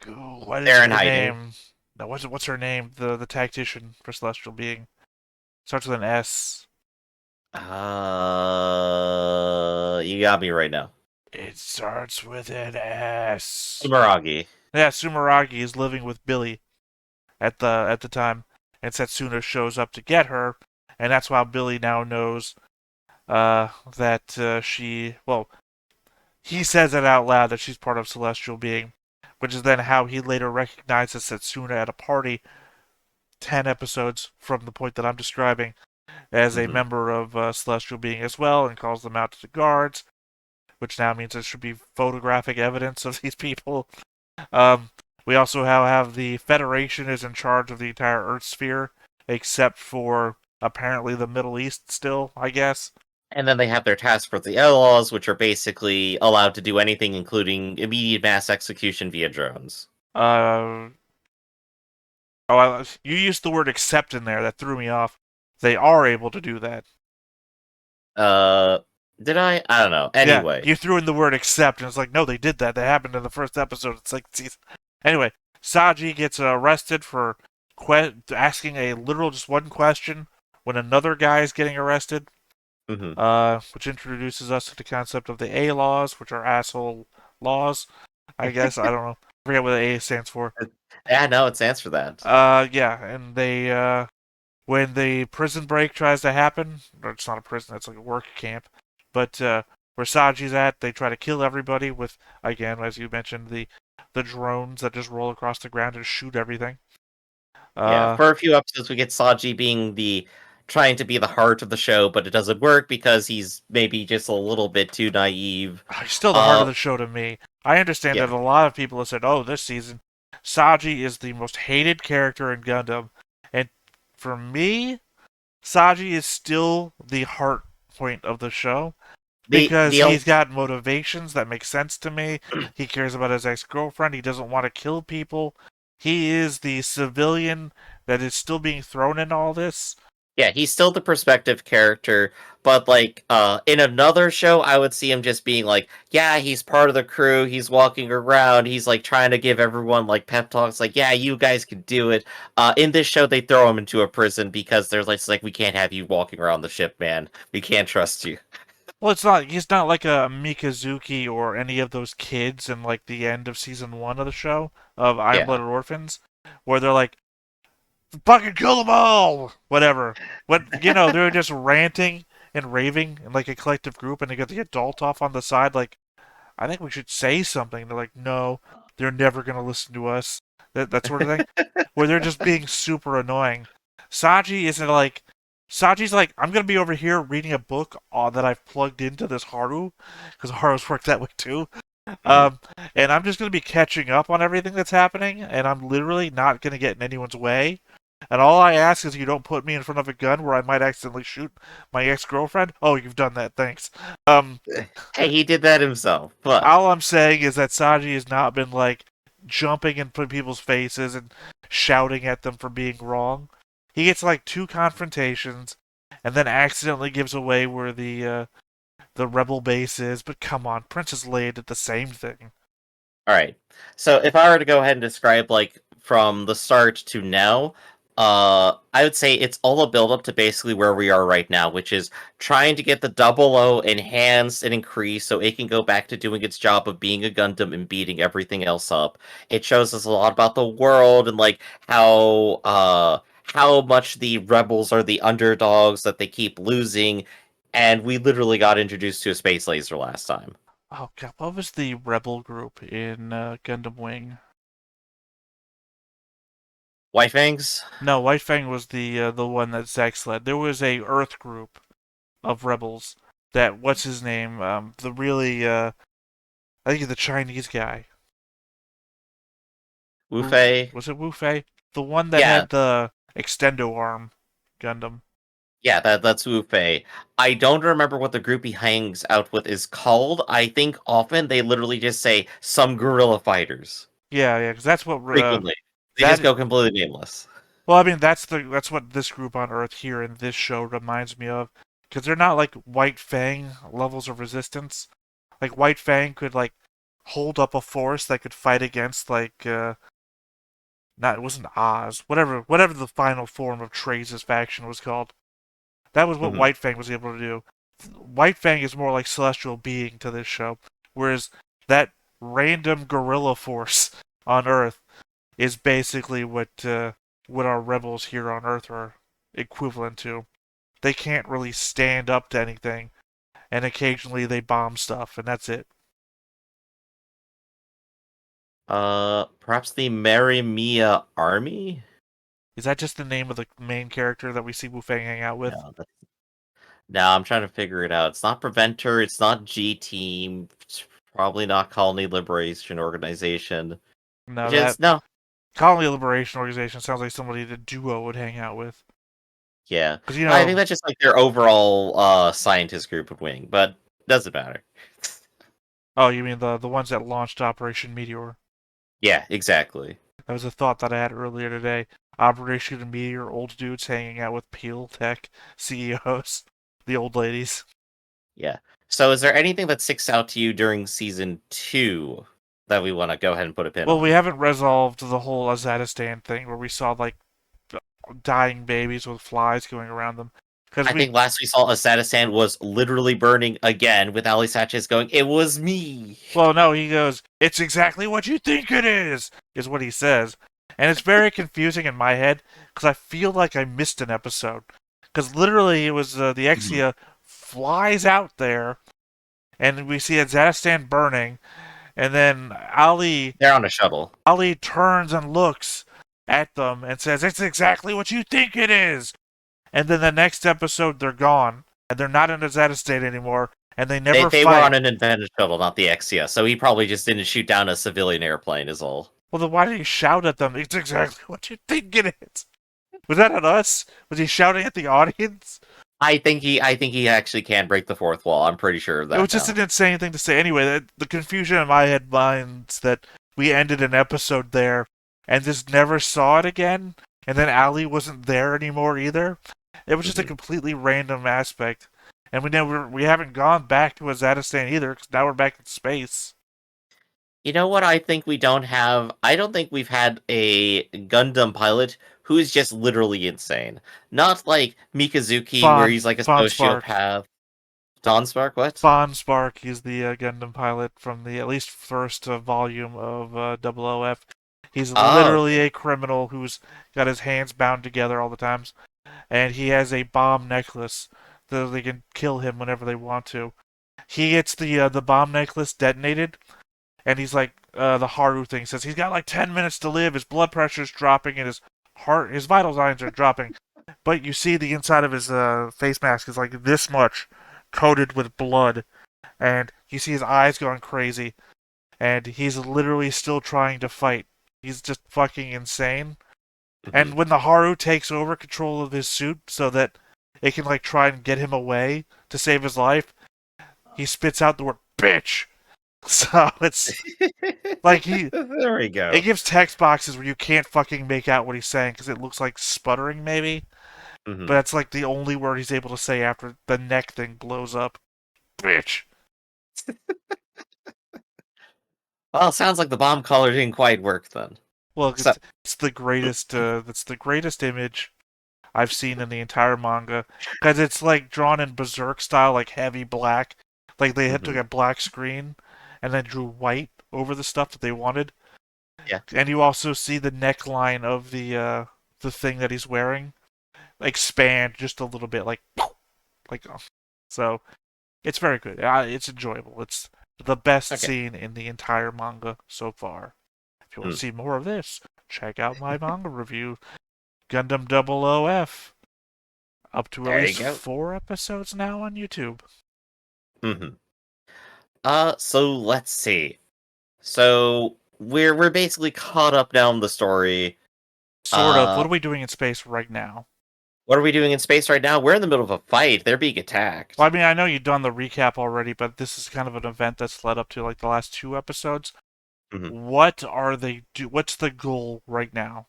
what is They're in her hiding. name? No, what's her name? The tactician for Celestial Being starts with an S. You got me right now. It starts with an S. Sumeragi. Yeah, Sumeragi is living with Billy at the time, and Setsuna shows up to get her, and that's why Billy now knows that he says it out loud that she's part of Celestial Being, which is then how he later recognizes Setsuna at a party 10 episodes from the point that I'm describing as a Mhm. member of Celestial Being as well, and calls them out to the guards, which now means there should be photographic evidence of these people. Um, we also have the Federation is in charge of the entire Earth sphere, except for apparently the Middle East still, I guess. And then they have their task force, the outlaws, which are basically allowed to do anything, including immediate mass execution via drones. Uh, you used the word accept in there. That threw me off. They are able to do that. Uh, did I? I don't know. Yeah, Anyway. you threw in the word accept, and it's like, no, they did that. That happened in the first episode. It's like, geez. Anyway, Saji gets arrested for asking a literal just one question when another guy is getting arrested. Mhm. Which introduces us to the concept of the A laws, which are asshole laws. I guess I don't know. I forget what the A stands for. Yeah, no, it stands for that. Yeah, and they when the prison break tries to happen, or it's not a prison, it's like a work camp, but where Saji's at, they try to kill everybody with, again, as you mentioned, the drones that just roll across the ground and shoot everything. Yeah, Uh, for a few episodes, we get Saji being trying to be the heart of the show, but it doesn't work because he's maybe just a little bit too naive. he's still the heart of Uh, the show to me. I understand that yeah, a lot of people have said, "Oh, this season, Saji is the most hated character in Gundam," and for me, Saji is still the heart point of the show because the he's got motivations that make sense to me. He cares about his ex-girlfriend. He doesn't want to kill people. He is the civilian that is still being thrown in all this. Yeah, he's still the perspective character, but like in another show I would see him just being like, yeah, he's part of the crew, he's walking around, he's like trying to give everyone like pep talks like, yeah, you guys can do it. In this show they throw him into a prison because there's like, it's like we can't have you walking around the ship, man. We can't trust you. Well, it's not. He's not like a Mikazuki or any of those kids in like the end of season 1 of the show of Iron Yeah. Blooded Orphans, where they're like, "Fucking kill them all," whatever. They're just ranting and raving in like a collective group, and they got the adult off on the side, like, "I think we should say something." They're like, "No, they're never gonna listen to us." That sort of thing, where they're just being super annoying. Saji isn't like Saji's like, I'm gonna be over here reading a book that I've plugged into this Haru, because Haru's worked that way too. Mhm. Um, and I'm just gonna be catching up on everything that's happening, and I'm literally not gonna get in anyone's way. And all I ask is you don't put me in front of a gun where I might accidentally shoot my ex-girlfriend. Oh, you've done that, thanks. Um, Hey, he did that himself, but all I'm saying is that Saji has not been like jumping in people's faces and shouting at them for being wrong. He gets like 2 confrontations and then accidentally gives away where the rebel base is. But come on, Princess Leia did the same thing. all right. So if I were to go ahead and describe like from the start to now, I would say it's all a build up to basically where we are right now, which is trying to get the double O enhanced and increased so it can go back to doing its job of being a Gundam and beating everything else up. It shows us a lot about the world and like how much the rebels are the underdogs that they keep losing, and we literally got introduced to a space laser last time. Oh god, what was the rebel group in Gundam Wing? White Fangs? No, White Fang was the one that Zack led. There was a Earth group of rebels that what's his name? The really I think he's the Chinese guy. Wu Fei? Was it Wu Fei? The one that Yeah, had the extendo arm Gundam. yeah, that's Wu Fei. I don't remember what the group he hangs out with is called. I think often they literally just say some guerrilla fighters. Yeah, yeah, because that's what Frequently. They just that. go completely nameless. Well, I mean, that's what this group on Earth here in this show reminds me of, because they're not like White Fang levels of resistance. Like White Fang could like hold up a force that could fight against like not it wasn't Oz, whatever the final form of Trace's faction was called. That was what Mhm. White Fang was able to do. White Fang is more like celestial being to this show, whereas that random guerrilla force on Earth is basically what our rebels here on Earth are equivalent to. They can't really stand up to anything, and occasionally they bomb stuff, and that's it. Perhaps the Mary Mia Army? Is that just the name of the main character that we see Wu Fang hang out with? No, no, I'm trying to figure it out. It's not Preventer, it's not G Team, it's probably not Colony Liberation Organization. No, Which that is no, Colony Liberation Organization sounds like somebody the duo would hang out with. yeah. Because, I think that's just like their overall scientist group of wing, but doesn't matter. oh, you mean the ones that launched Operation Meteor? Yeah, exactly. That was a thought that I had earlier today. Operation Meteor, old dudes hanging out with Peel Tech CEOs, the old ladies. Yeah. So is there anything that sticks out to you during season 2 that we want to go ahead and put a pin Well, we on? haven't resolved the whole Azatistan thing where we saw like dying babies with flies going around them. Because I we, think last we saw Asatistan was literally burning again with Ali Satches going, "It was me." well, no, he goes, "It's exactly what you think it is what he says. And it's very confusing in my head because I feel like I missed an episode. Because literally, it was the Mhm. Exia flies out there, and we see Azatistan burning, and then Ali They're on a shuttle. Ali turns and looks, at them and says, "It's exactly what you think it is." And then the next episode, they're gone, and they're not in a Zeta state anymore, and they never They were fight. on an invented shuttle, not the Exia, so he probably just didn't shoot down a civilian airplane, is all. Well, then why did he shout at them? It's exactly what you think it is. Was that on us? Was he shouting at the audience? I think he actually can break the fourth wall. I'm pretty sure of It was that just now. an insane thing to say. Anyway, the confusion in my head minds that we ended an episode there and just never saw it again, and then Ali wasn't there anymore either. It was just a Mhm. completely random aspect, and we haven't gone back to Azatistan either because now we're back in space. You know what I think we don't have? I don't think we've had a Gundam pilot who's just literally insane. Not like Mikazuki, where he's like a Fawn Spark. sociopath. Dawn Spark, what? Fawn Spark, he's the Gundam pilot from the at least first volume of OOF. He's Oh, literally okay. a criminal who's got his hands bound together all the times, and he has a bomb necklace that they can kill him whenever they want to. He gets the bomb necklace detonated, and he's like the Haru thing says he's got like 10 minutes to live. His blood pressure's dropping, and his vital signs are dropping. But you see the inside of his face mask is like this much, coated with blood, and you see his eyes going crazy, and he's literally still trying to fight. He's just fucking insane. And Mhm. when the Haru takes over control of his suit so that it can like try and get him away to save his life, he spits out the word bitch. So it's like There we it go. gives text boxes where you can't fucking make out what he's saying because it looks like sputtering maybe, but Mhm. that's like the only word he's able to say after the neck thing blows up. Bitch. Well, sounds like the bomb collar didn't quite work then. Well, So, it's the greatest. That's the greatest image I've seen in the entire manga because it's like drawn in berserk style, like heavy black. Like they had took mhm. a black screen and then drew white over the stuff that they wanted, Yeah. and you also see the neckline of the thing that he's wearing expand just a little bit, like so. It's very good. It's enjoyable. It's the best Okay. scene in the entire manga so far. If you want Hmm. to see more of this, check out my manga review, Gundam OOF. Up to at There you least go. 4 episodes now on YouTube. Mhm. So let's see. So we're basically caught up now in the story. Sort of. What Uh, are we doing in space right now? what are we doing in space right now? We're in the middle of a fight. They're being Well, attacked. I mean, I know you've done the recap already, but this is kind of an event that's led up to like the last 2 episodes. Mhm. What are they do? What's the goal right now?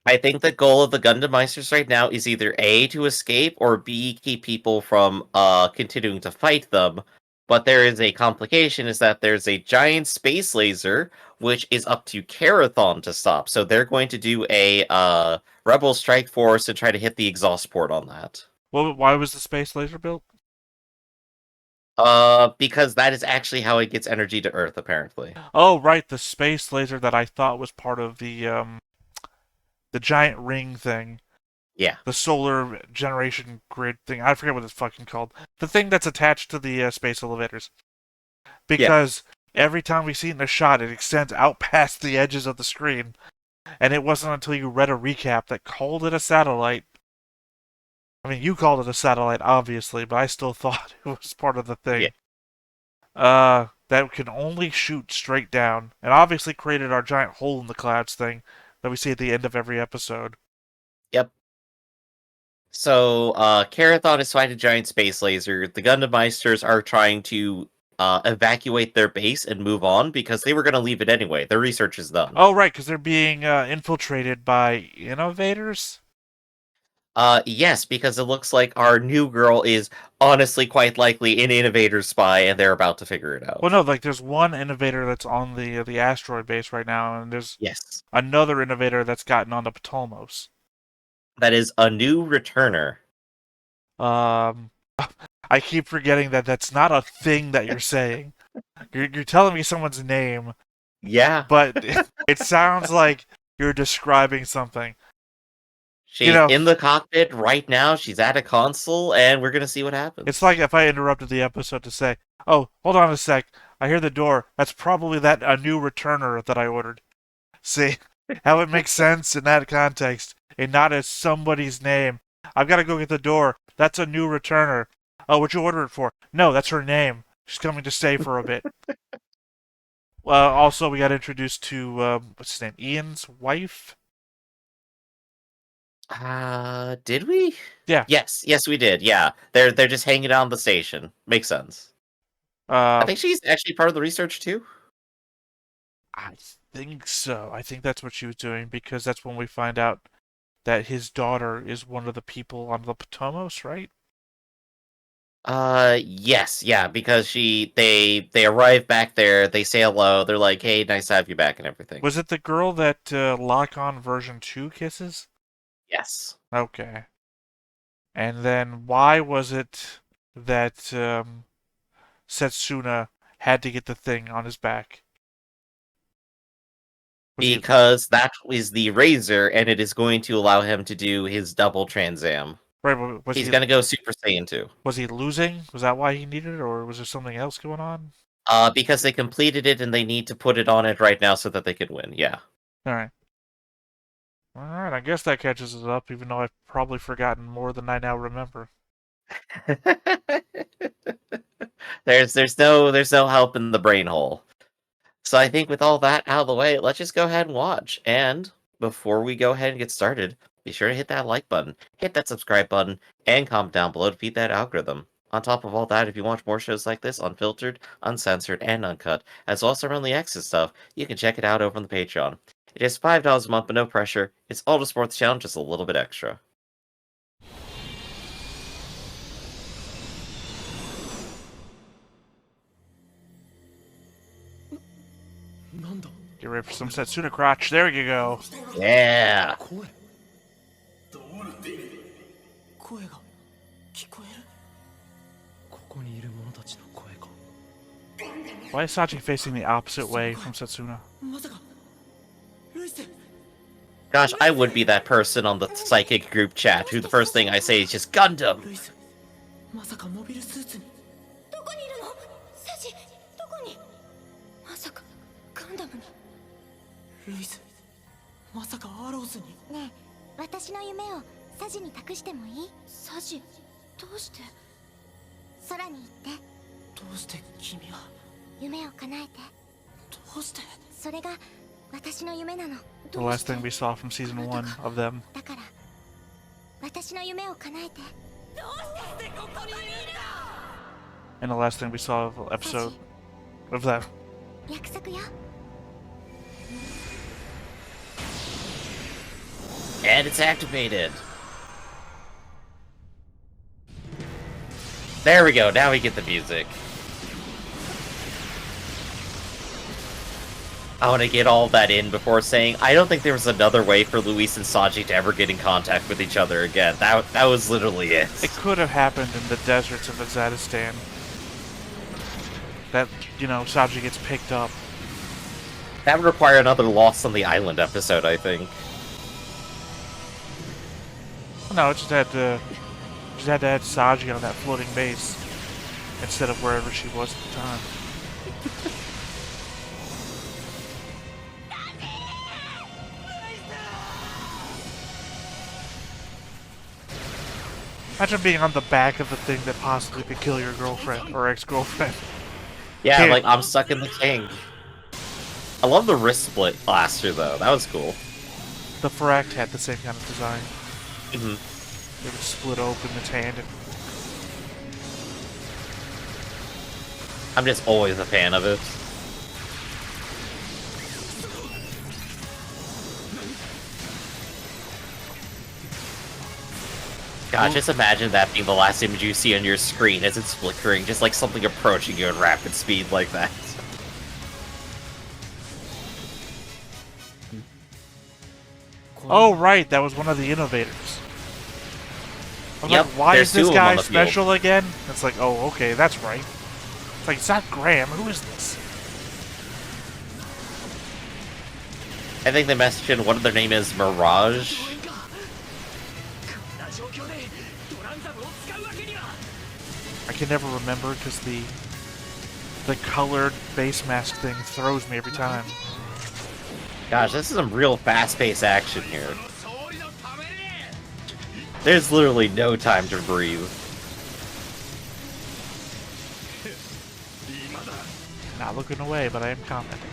I think the goal of the Gundam Meisters right now is either A, to escape, or B, keep people from continuing to fight them. But there is a complication, is that there's a giant space laser, which is up to Karathon to stop. So they're going to do a Rebel Strike Force and try to hit the exhaust port on that. Well, why was the space laser built? Because that is actually how it gets energy to Earth, apparently. Oh, right, the space laser that I thought was part of the giant ring thing, Yeah. the solar generation grid thing. I forget what it's fucking called. The thing that's attached to the space elevators. Yeah. Because every time we see it in a shot, it extends out past the edges of the screen. And it wasn't until you read a recap that called it a satellite. I mean, you called it a satellite, obviously, but I still thought it was part of the Yeah. thing. That can only shoot straight down, and obviously created our giant hole in the clouds thing that we see at the end of every episode. Yep. So, Karathon is fighting a giant space laser. The Gundam Meisters are trying to evacuate their base and move on because they were going to leave it anyway. Their research is done. Oh, right, because they're being infiltrated by innovators. Yes, because it looks like our new girl is honestly quite likely an innovator spy, and they're about to figure it Well, out. no, like there's one innovator that's on the asteroid base right now, and there's Yes, another innovator that's gotten onto Ptolemos. that is a new returner. Um, I keep forgetting that that's not a thing that you're saying. You're telling me someone's name, Yeah, but it sounds like you're describing something. You she's know, in the cockpit right now. She's at a console, and we're going to see what it's happens. like if I interrupted the episode to say, "Oh, hold on a sec. I hear the door. That's probably that a new returner that I ordered." See, How it makes sense in that context and not as somebody's name. I've got to go get the door. That's a new returner. Oh, what'd you order it for? No, that's her name. She's coming to stay for a bit. Also, we got introduced to what's his name? Ian's wife. Did we? Yeah. Yes, we did. Yeah, they're just hanging out on the station. Makes sense. I Uh, think she's actually part of the research too. I think so. I think that's what she was doing because that's when we find out that his daughter is one of the people on the Potomos, right? Yes, yeah, because they arrive back there, they say hello, they're like, "Hey, nice to have you back," and everything. Was it the girl that Lock-On version 2 kisses? Yes, Okay. And then why was it that Setsuna had to get the thing on his back? Was he because that is the razor, and it is going to allow him to do his double transam. right? He's gonna go Super Saiyan 2. Was he losing? Was that why he needed it, or was there something else going on? Because they completed it and they need to put it on it right now so that they can win. Yeah. All right. All right. I guess that catches us up, even though I've probably forgotten more than I now remember. there's no help in the brain hole. So I think with all that out of the way, let's just go ahead and watch. And before we go ahead and get started, be sure to hit that like button, hit that subscribe button, and comment down below to feed that algorithm. On top of all that, if you want more shows like this, unfiltered, uncensored, and uncut, as well as some early access stuff, you can check it out over on the Patreon. It is $5 a month, but no pressure. It's all to support the channel, just a little bit extra. Get ready for some Setsuna crotch. There you go. Yeah! Why is Saji facing the opposite way from Setsuna? Gosh, I would be that person on the psychic group chat who the first thing I say is just Gundam! まさかモビルスーツにどこにいるのサジどこにまさかガンダムにルイスまさかアローズにねえ私の夢をサジに託してもいいサジどうして空に行ってどうして君は夢を叶えてどうしてそれが私の夢なの The last thing we saw from season 1 of them. だから私の夢を叶えて And the last thing we saw of the episode of that. 約束よ And it's activated! There we go, now we get the music. I want to get all that in before saying I don't think there was another way for Luis and Saji to ever get in contact with each other again. That was literally it. It could have happened in the deserts of Azadistan. That, Saji gets picked up. That would require another Lost on the Island episode, I think. No, it just had to add Saji on that floating base instead of wherever she was at the time. Imagine being on the back of the thing that possibly could kill your girlfriend or ex-girlfriend. Yeah, Here. like, I'm stuck in the tank. I love the wrist split blaster, though. That was cool. The Fract had the same kind of design. Mm-hmm. It would split open its hand and... I'm just always a fan of it. God, just imagine that being the last image you see on your screen as it's flickering, just like something approaching you at rapid speed like that. Oh, right, that was one of the innovators. I was Yep, like, why there's is this two of 'em guy on the field. special again? It's like, oh, okay, that's right. It's like, it's not Graham, who is this? I think they mentioned one of their name is Mirage. I can never remember because the colored face mask thing throws me every time. Gosh, this is some real fast-paced action here. There's literally no time to breathe. Not looking away, but I am commenting.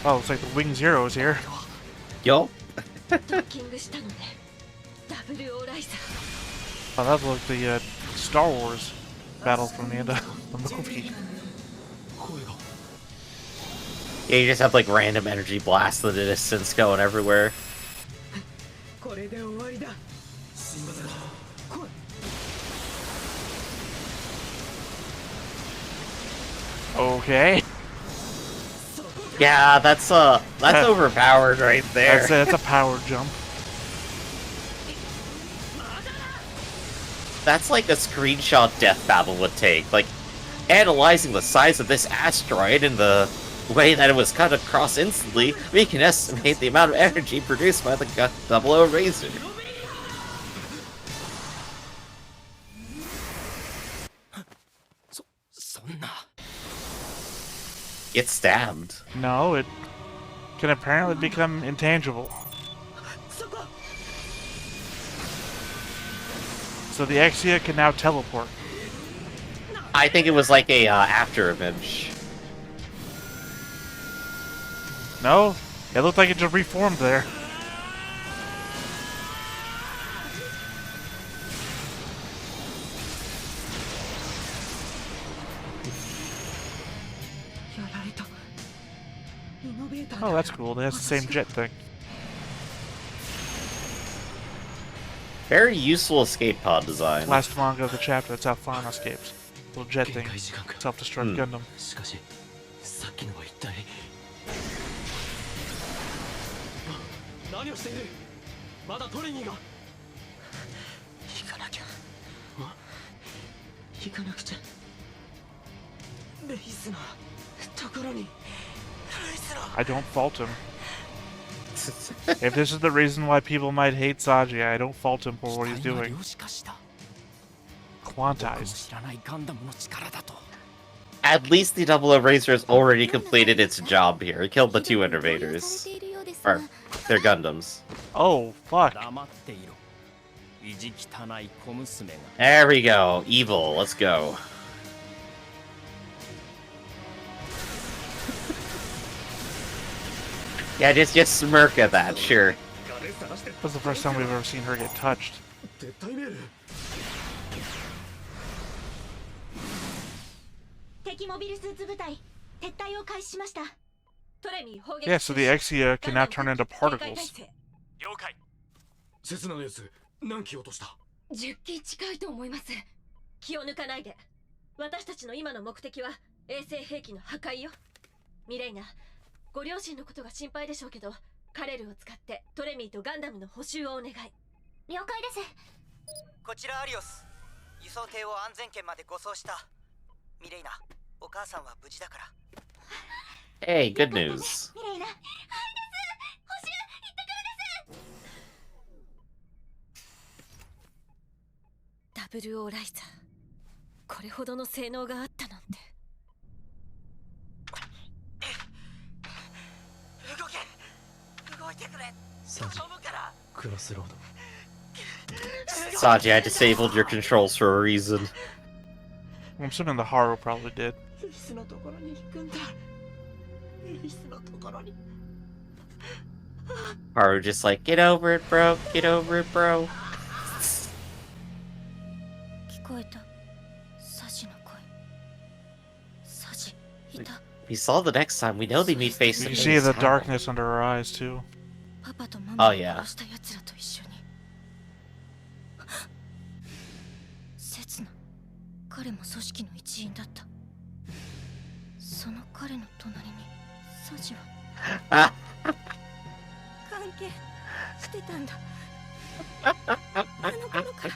Oh, looks like the Wing Zero's here. Yo. ドッキングしたのねダブルオーライザー Oh, that looked like the Star Wars battle from the end of the movie. Yeah, you just have like random energy blasts in the distance going everywhere. これで終わりだシンバだ来い Okay. Yeah, that's overpowered right there. That's a power jump. That's like a screenshot death battle would take. Like, analyzing the size of this asteroid and the way that it was cut across instantly, we can estimate the amount of energy produced by the Double-O Razor. Get stabbed. No, it can apparently become intangible. So the Exia can now teleport. I think it was like a after image. No, it looked like it just reformed there. Oh, that's cool. It has the same jet thing. Very useful escape pod design. Last manga of the chapter, that's how Fauna escapes. Little jet thing. Self-destruct Gundam. しかしさっきのは一体何をしているまだトレニーが行かなきゃ行かなくちゃレイスのところにレイスの I don't fault him. If this is the reason why people might hate Saji, I don't fault him for what he's doing. Quantized. At least the Double-O Razor has already completed its job here. It killed the two innovators. Or, their Gundams. Oh, fuck. There we go. Evil. Let's go. Yeah, just smirk at that, sure. That's the first time we've ever seen her get touched. Yeah, so the Exia can now turn into particles. 刹那のやつ何機落とした10機近いと思います気を抜かないで私たちの今の目的は衛星兵器の破壊よミレイナご両親のことが心配でしょうけどカレルを使ってトレミーとガンダムの補修をお願い了解ですこちらアリオス輸送艇を安全圏まで護送したミレイナお母さんは無事だから Hey, good news. ミレイナはいです補修行ってくるですダブルオーライザーこれほどの性能があったなんて動いてくれ頼むからクロスロード Saji, I disabled your controls for a reason. I'm assuming the Haru probably did. レイスのところに行くんだレイスのところに Haru just like, get over it, bro. Get over it, bro. 聞こえたサジの声サジいた We saw the next time. We know they meet face to You face. see the How? darkness under her eyes, too. パパとママ Oh, を yeah. 殺した奴らと一緒に刹那彼も組織の一員だったその彼の隣にサジは関係してたんだあの頃から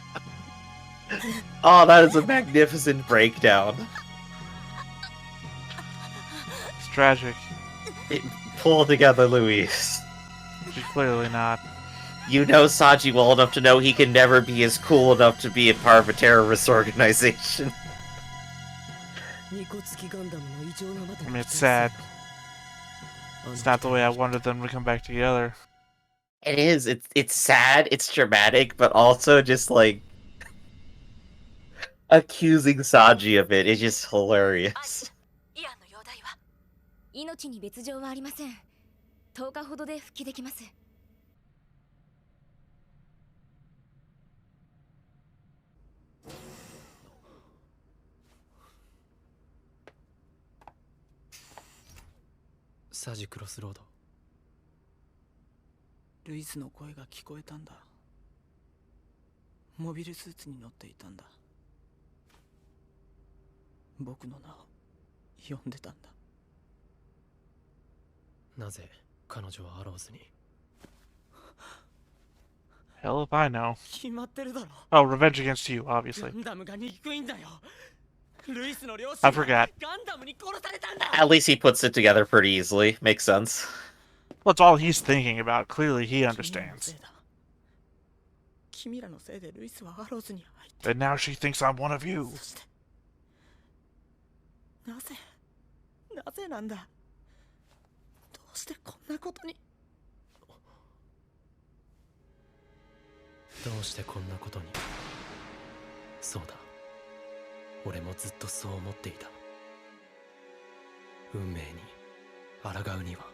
Oh, that is a magnificent breakdown. It's tragic. Pull together, Luis. She's clearly not. You know Saji well enough to know he can never be as cool enough to be a part of a terrorist organization. I mean, it's sad. It's not the way I wanted them to come back together. It is. It's sad. It's dramatic, but also just like accusing Saji of it is just hilarious. イアンの容体は命に別状はありません。10日ほどで復帰できます。サジクロスロード。ルイスの声が聞こえたんだ。モビルスーツに乗っていたんだ。僕の名を呼んでたんだ。なぜ彼女はアローズに？ Hell if I know. 決まってるだろ。 Oh, revenge against you, obviously. ガンダムが憎いんだよ。ルイスの両親 I が forgot. ガンダムに殺されたんだ。 At least he puts it together pretty easily. Makes sense. Well, it's all he's thinking about. Clearly, he understands. 君らのせいでルイスはアローズに入った。 And now she thinks I'm one of you. そしてなぜなんだ。どうしてこんなことに。どうしてこんなことに？そうだ。俺もずっとそう思っていた。運命に抗うには。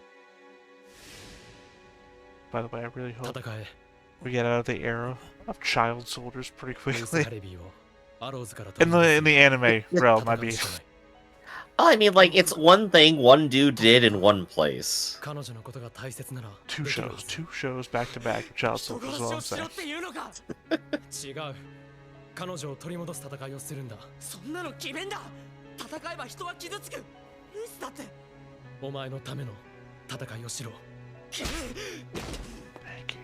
By the way, I really hope 戦え。 we get out of the era of child soldiers pretty ルイス・ quickly. ハレビーをアローズから In the anime realm, I 戦う mean. しかない。 I mean, like, it's one thing one dude did in one place. 彼女のことが大切なら Two できるは shows, ず。 two shows back to back of child 人 soldiers 殺 is し all を I'm しろ saying. っていうのか。違う。彼女を取り戻す戦いをするんだ。そんなの詭弁だ。戦えば人は傷つく。ルイスだって。お前のための戦いをしろ。 Thank you.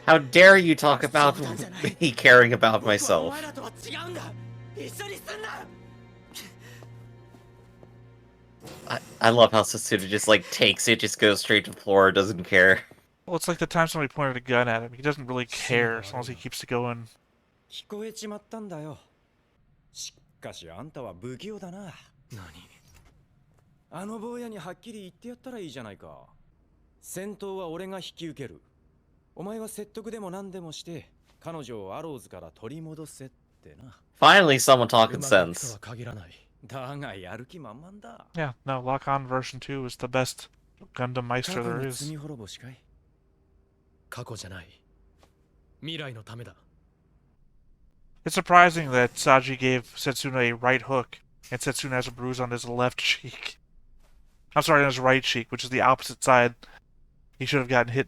How dare you talk about そうなんじゃない。 me caring about 僕はお myself? 前らとは違うんだ。一緒にすんな。 I love how Setsuna just like takes it, just goes straight to the floor, doesn't care. Well, it's like the time somebody pointed a gun at him. He doesn't really care as long as he keeps it going. 聞こえちまったんだよ。しかしあんたは不器用だな。何？あの坊やにはっきり言ってやったらいいじゃないか。戦闘は俺が引き受ける。お前は説得でも何でもして彼女をアローズから取り戻せってな。 Finally, someone う talking まくいくと sense. は限らない。だがやる気満々だ。 Yeah, no, Lock On version 2 is the best Gundam 過 Meister 去 there の is. 罪滅ぼしかい。過去じゃない。未来のためだ。 It's surprising that Saji gave Setsuna a right hook, and Setsuna has a bruise on his left cheek. I'm sorry, on his right cheek, which is the opposite side. He should have gotten hit.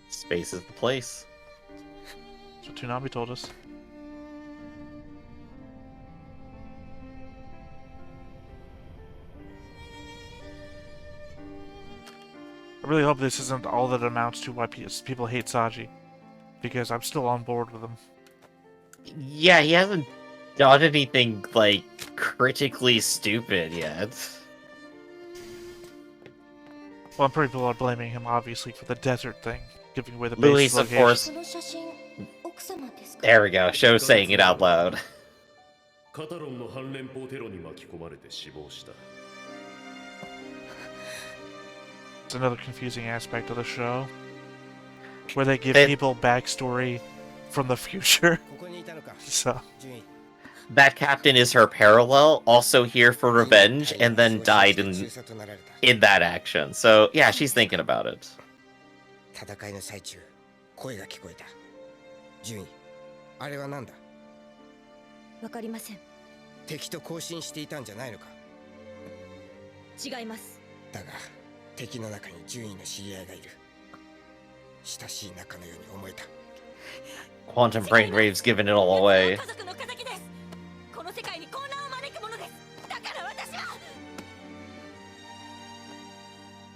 Space is the place. So Toonami told us. I really hope this isn't all that amounts to why people hate Saji, because I'm still on board with him. Yeah, he hasn't done anything, like, critically stupid yet. Well, I'm pretty people are blaming him, obviously, for the desert thing, giving away the Luis, base of location. course. この写真、奥様ですか？ There we go. Show saying it out loud. カタロンの反連邦テロに巻き込まれて死亡した。 It's another confusing aspect of the show, where they give It- people backstory from the future. ここにいたのか。 So, 順位。 That captain is her parallel, also here for revenge, and then died 中 in 佐となられた。 in that action. So yeah, she's thinking about it. 戦いの最中、声が聞こえた。順位。あれは何だ。わかりません。敵と交信していたんじゃないのか。違います。だが敵の中に順位の知り合いがいる。親しい仲のように思えた。 Quantum Brainwave's giving it all away. 家族の敵です。この世界に混乱を招くものです。だから私は。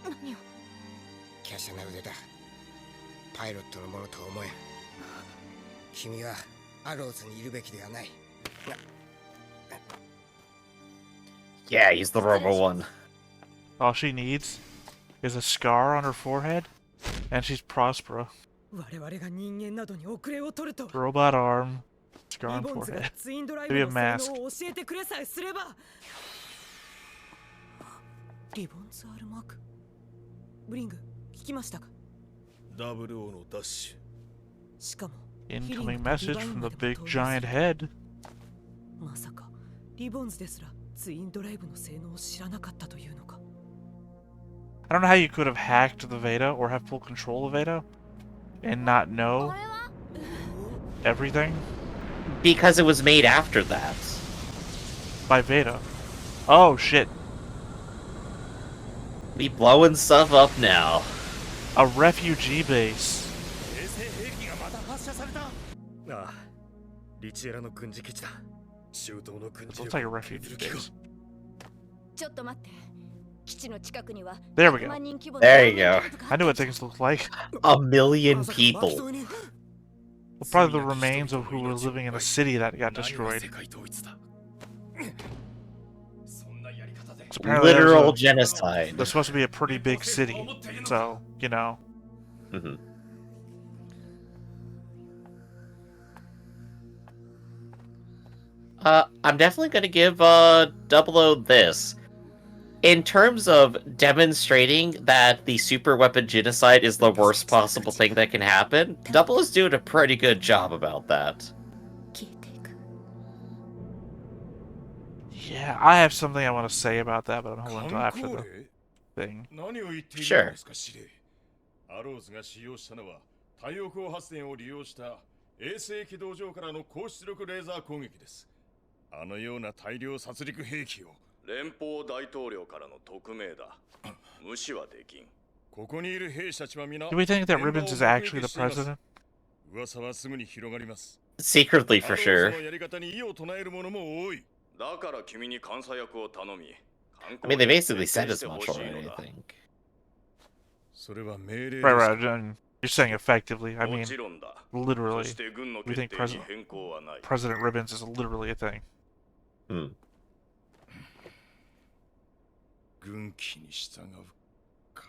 何を？華奢な腕だ。パイロットのものと思えん。君はアローズにいるべきではない。 Yeah, he's the Robo one. All she needs is a scar on her forehead, and she's Prospera. 我々が人間などに遅れを取ると Robot arm, scar リ on ボンズが forehead. ツインドライブ Maybe a の mask. 性能を教えてくれさえすれば。リボンズアルマークブリング聞きましたか。00のダッシしかも Incoming message from the big giant head. まさかリボンズですらツインドライブの性能を知らなかったというのか。 I don't know how you could have hacked the Veda or have full control of Veda and not know everything Because it was made after that. by Veda. Oh shit. We blowing stuff up now. A refugee base. 衛星兵器がまた発射された。ああ、リチエラの軍事基地だ。周到の軍 It 事 looks like a refugee base. ちょっと待って。基地の近くには There we go. 100万人規模の There you go. I knew what things looked like. A million people. Well, probably the remains of who were living in a city that got destroyed. So apparently Literal genocide. there's supposed to be a pretty big city, so, you know. Mhm. I'm definitely gonna give 00 this. In terms of demonstrating that the super weapon genocide is the worst possible thing that can happen, 00 is doing a pretty good job about that. 消えていく。 Yeah, I have something I want to say about that, but I'm holding until 観 after 光 the 令 thing. 何を言っている Sure. んですか司令。アローズが使用したのは太陽光発電を利用した衛星軌道上からの高出力レーザー攻撃です。あのような大量殺戮兵器を連邦大統領からの匿名だ。無視はできん。ここにいる兵士たちは皆 Do we think that Ribbons is actually the president? 噂はすぐに広がります。 Secretly, for アローズ sure. のやり方に異を唱える者も多い。だから君に監査役を頼み。 I mean, they basically said as much already, I think. それは命令です。 Right, right. And you're saying effectively. I も mean, ちろんだ。 literally. そして軍の We 決 think 定に変更はない。 President Ribbons is literally a thing. Hmm. 軍機に従うか。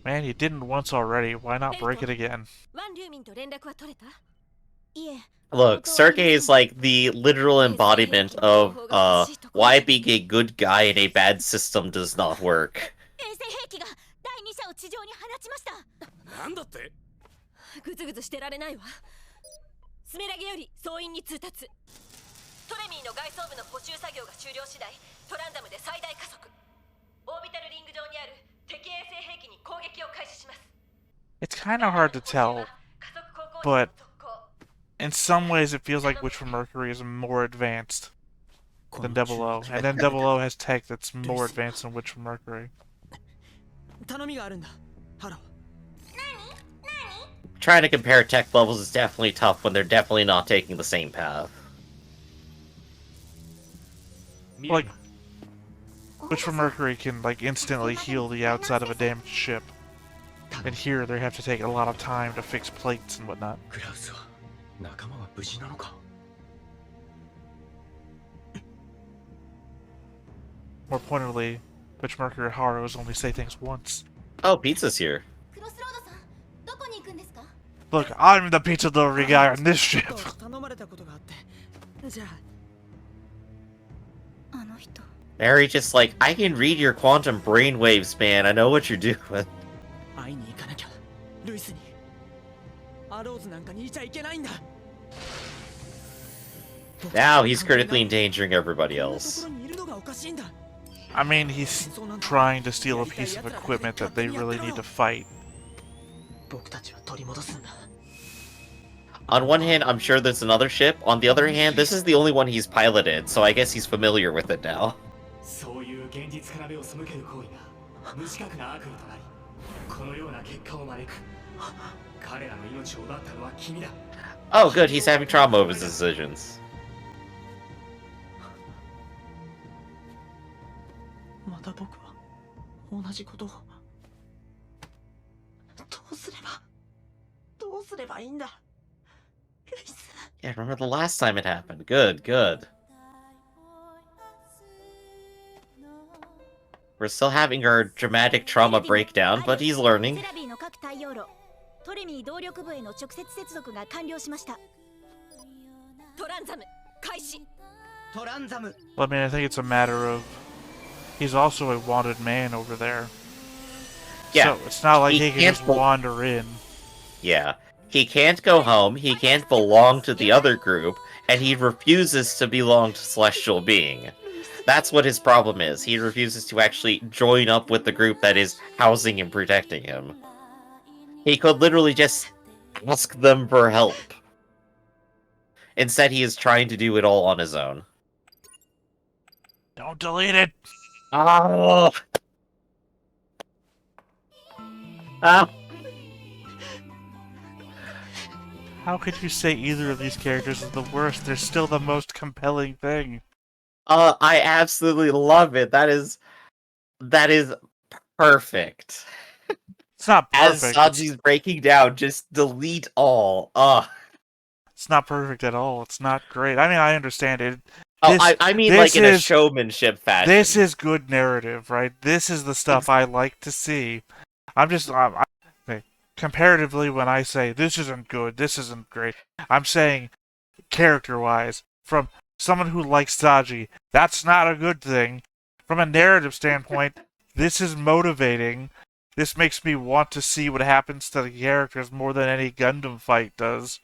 Man, you didn't once already. Why not break it again? ワン・リューミンと連絡は取れた？いえ。 Look, Sergey is like the literal embodiment of why being a good guy in a bad system does not work. 衛星兵器が第2射を地上に放ちました。なんだって？ぐずぐずしてられないわ。スメラギより総員に通達。トレミーの外装部の補修作業が終了次第、トランダムで最大加速。オービタルリング上にある敵衛星兵器に攻撃を開始します。 It's kind of hard to tell, but in some ways it feels like Witch from Mercury is more advanced than 00, and then 00 has tech that's more advanced than Witch from Mercury. 頼みがあるんだ。ハロー。 Trying to compare tech levels is definitely tough when they're definitely not taking the same path. Like, Witch from Mercury can like instantly heal the outside of a damaged ship, and here they have to take a lot of time to fix plates and whatnot. グラウスは仲間は無事なのか。 More pointedly, Witch Mercury and Haros only say things once. Oh, pizza's here. クロスロードさん、どこに行くんですか？ Look, I'm the pizza delivery guy on this ship. 頼まれたことがあって。じゃあ。 あの人。 Mary just like, I can read your quantum brainwaves, man. I know what you're doing. 会いに行かなきゃ。ルイスに。アローズなんかにいちゃいけないんだ。 Now he's critically endangering everybody else. I mean, he's trying to steal a piece of equipment that they really need to fight. On one hand, I'm sure there's another ship. On the other hand, this is the only one he's piloted, so I guess he's familiar with it now. そういう現実から目を背ける行為が無自覚な悪意となり、このような結果を招く。彼らの命を奪ったのは君だ。 Oh, good, he's having trauma over his decisions. また僕は同じことを。うすればいいんだ。ルイス。 Yeah, remember the last time it happened. Good, good. We're still having our dramatic trauma breakdown, but he's learning. セラビーの各太陽炉トレミー動力部への直接接続が完了しました。トランザム開始。トランザム。 Well, I mean, I think it's a matter of he's also a wanted man over there. Yeah, So it's not like he he can can't just wander in. Yeah. He can't go home, he can't belong to the other group, and he refuses to belong to Celestial Being. That's what his problem is. He refuses to actually join up with the group that is housing and protecting him. He could literally just ask them for help. Instead, he is trying to do it all on his own. Don't delete it! Oh! Ah! How could you say either of these characters is the worst? They're still the most compelling thing. I absolutely love it. That is perfect. It's not As perfect. Sanji's breaking down, just delete all. It's not perfect at all. It's not great. I mean, I understand it. Oh, I mean like in a showmanship fashion. This is good narrative, right? This is the stuff I like to see. Okay, comparatively, when I say this isn't good, this isn't great, I'm saying character-wise, from someone who likes Saji, that's not a good thing. From a narrative standpoint, this is motivating. This makes me want to see what happens to the characters more than any Gundam fight does.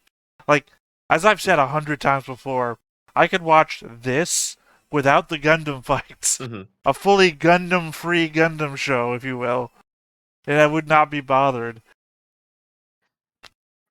Like, as I've said 100 times before, I could watch this without the Gundam fights. Mm-hmm. A fully Gundam-free Gundam show, if you will. And I would not be bothered.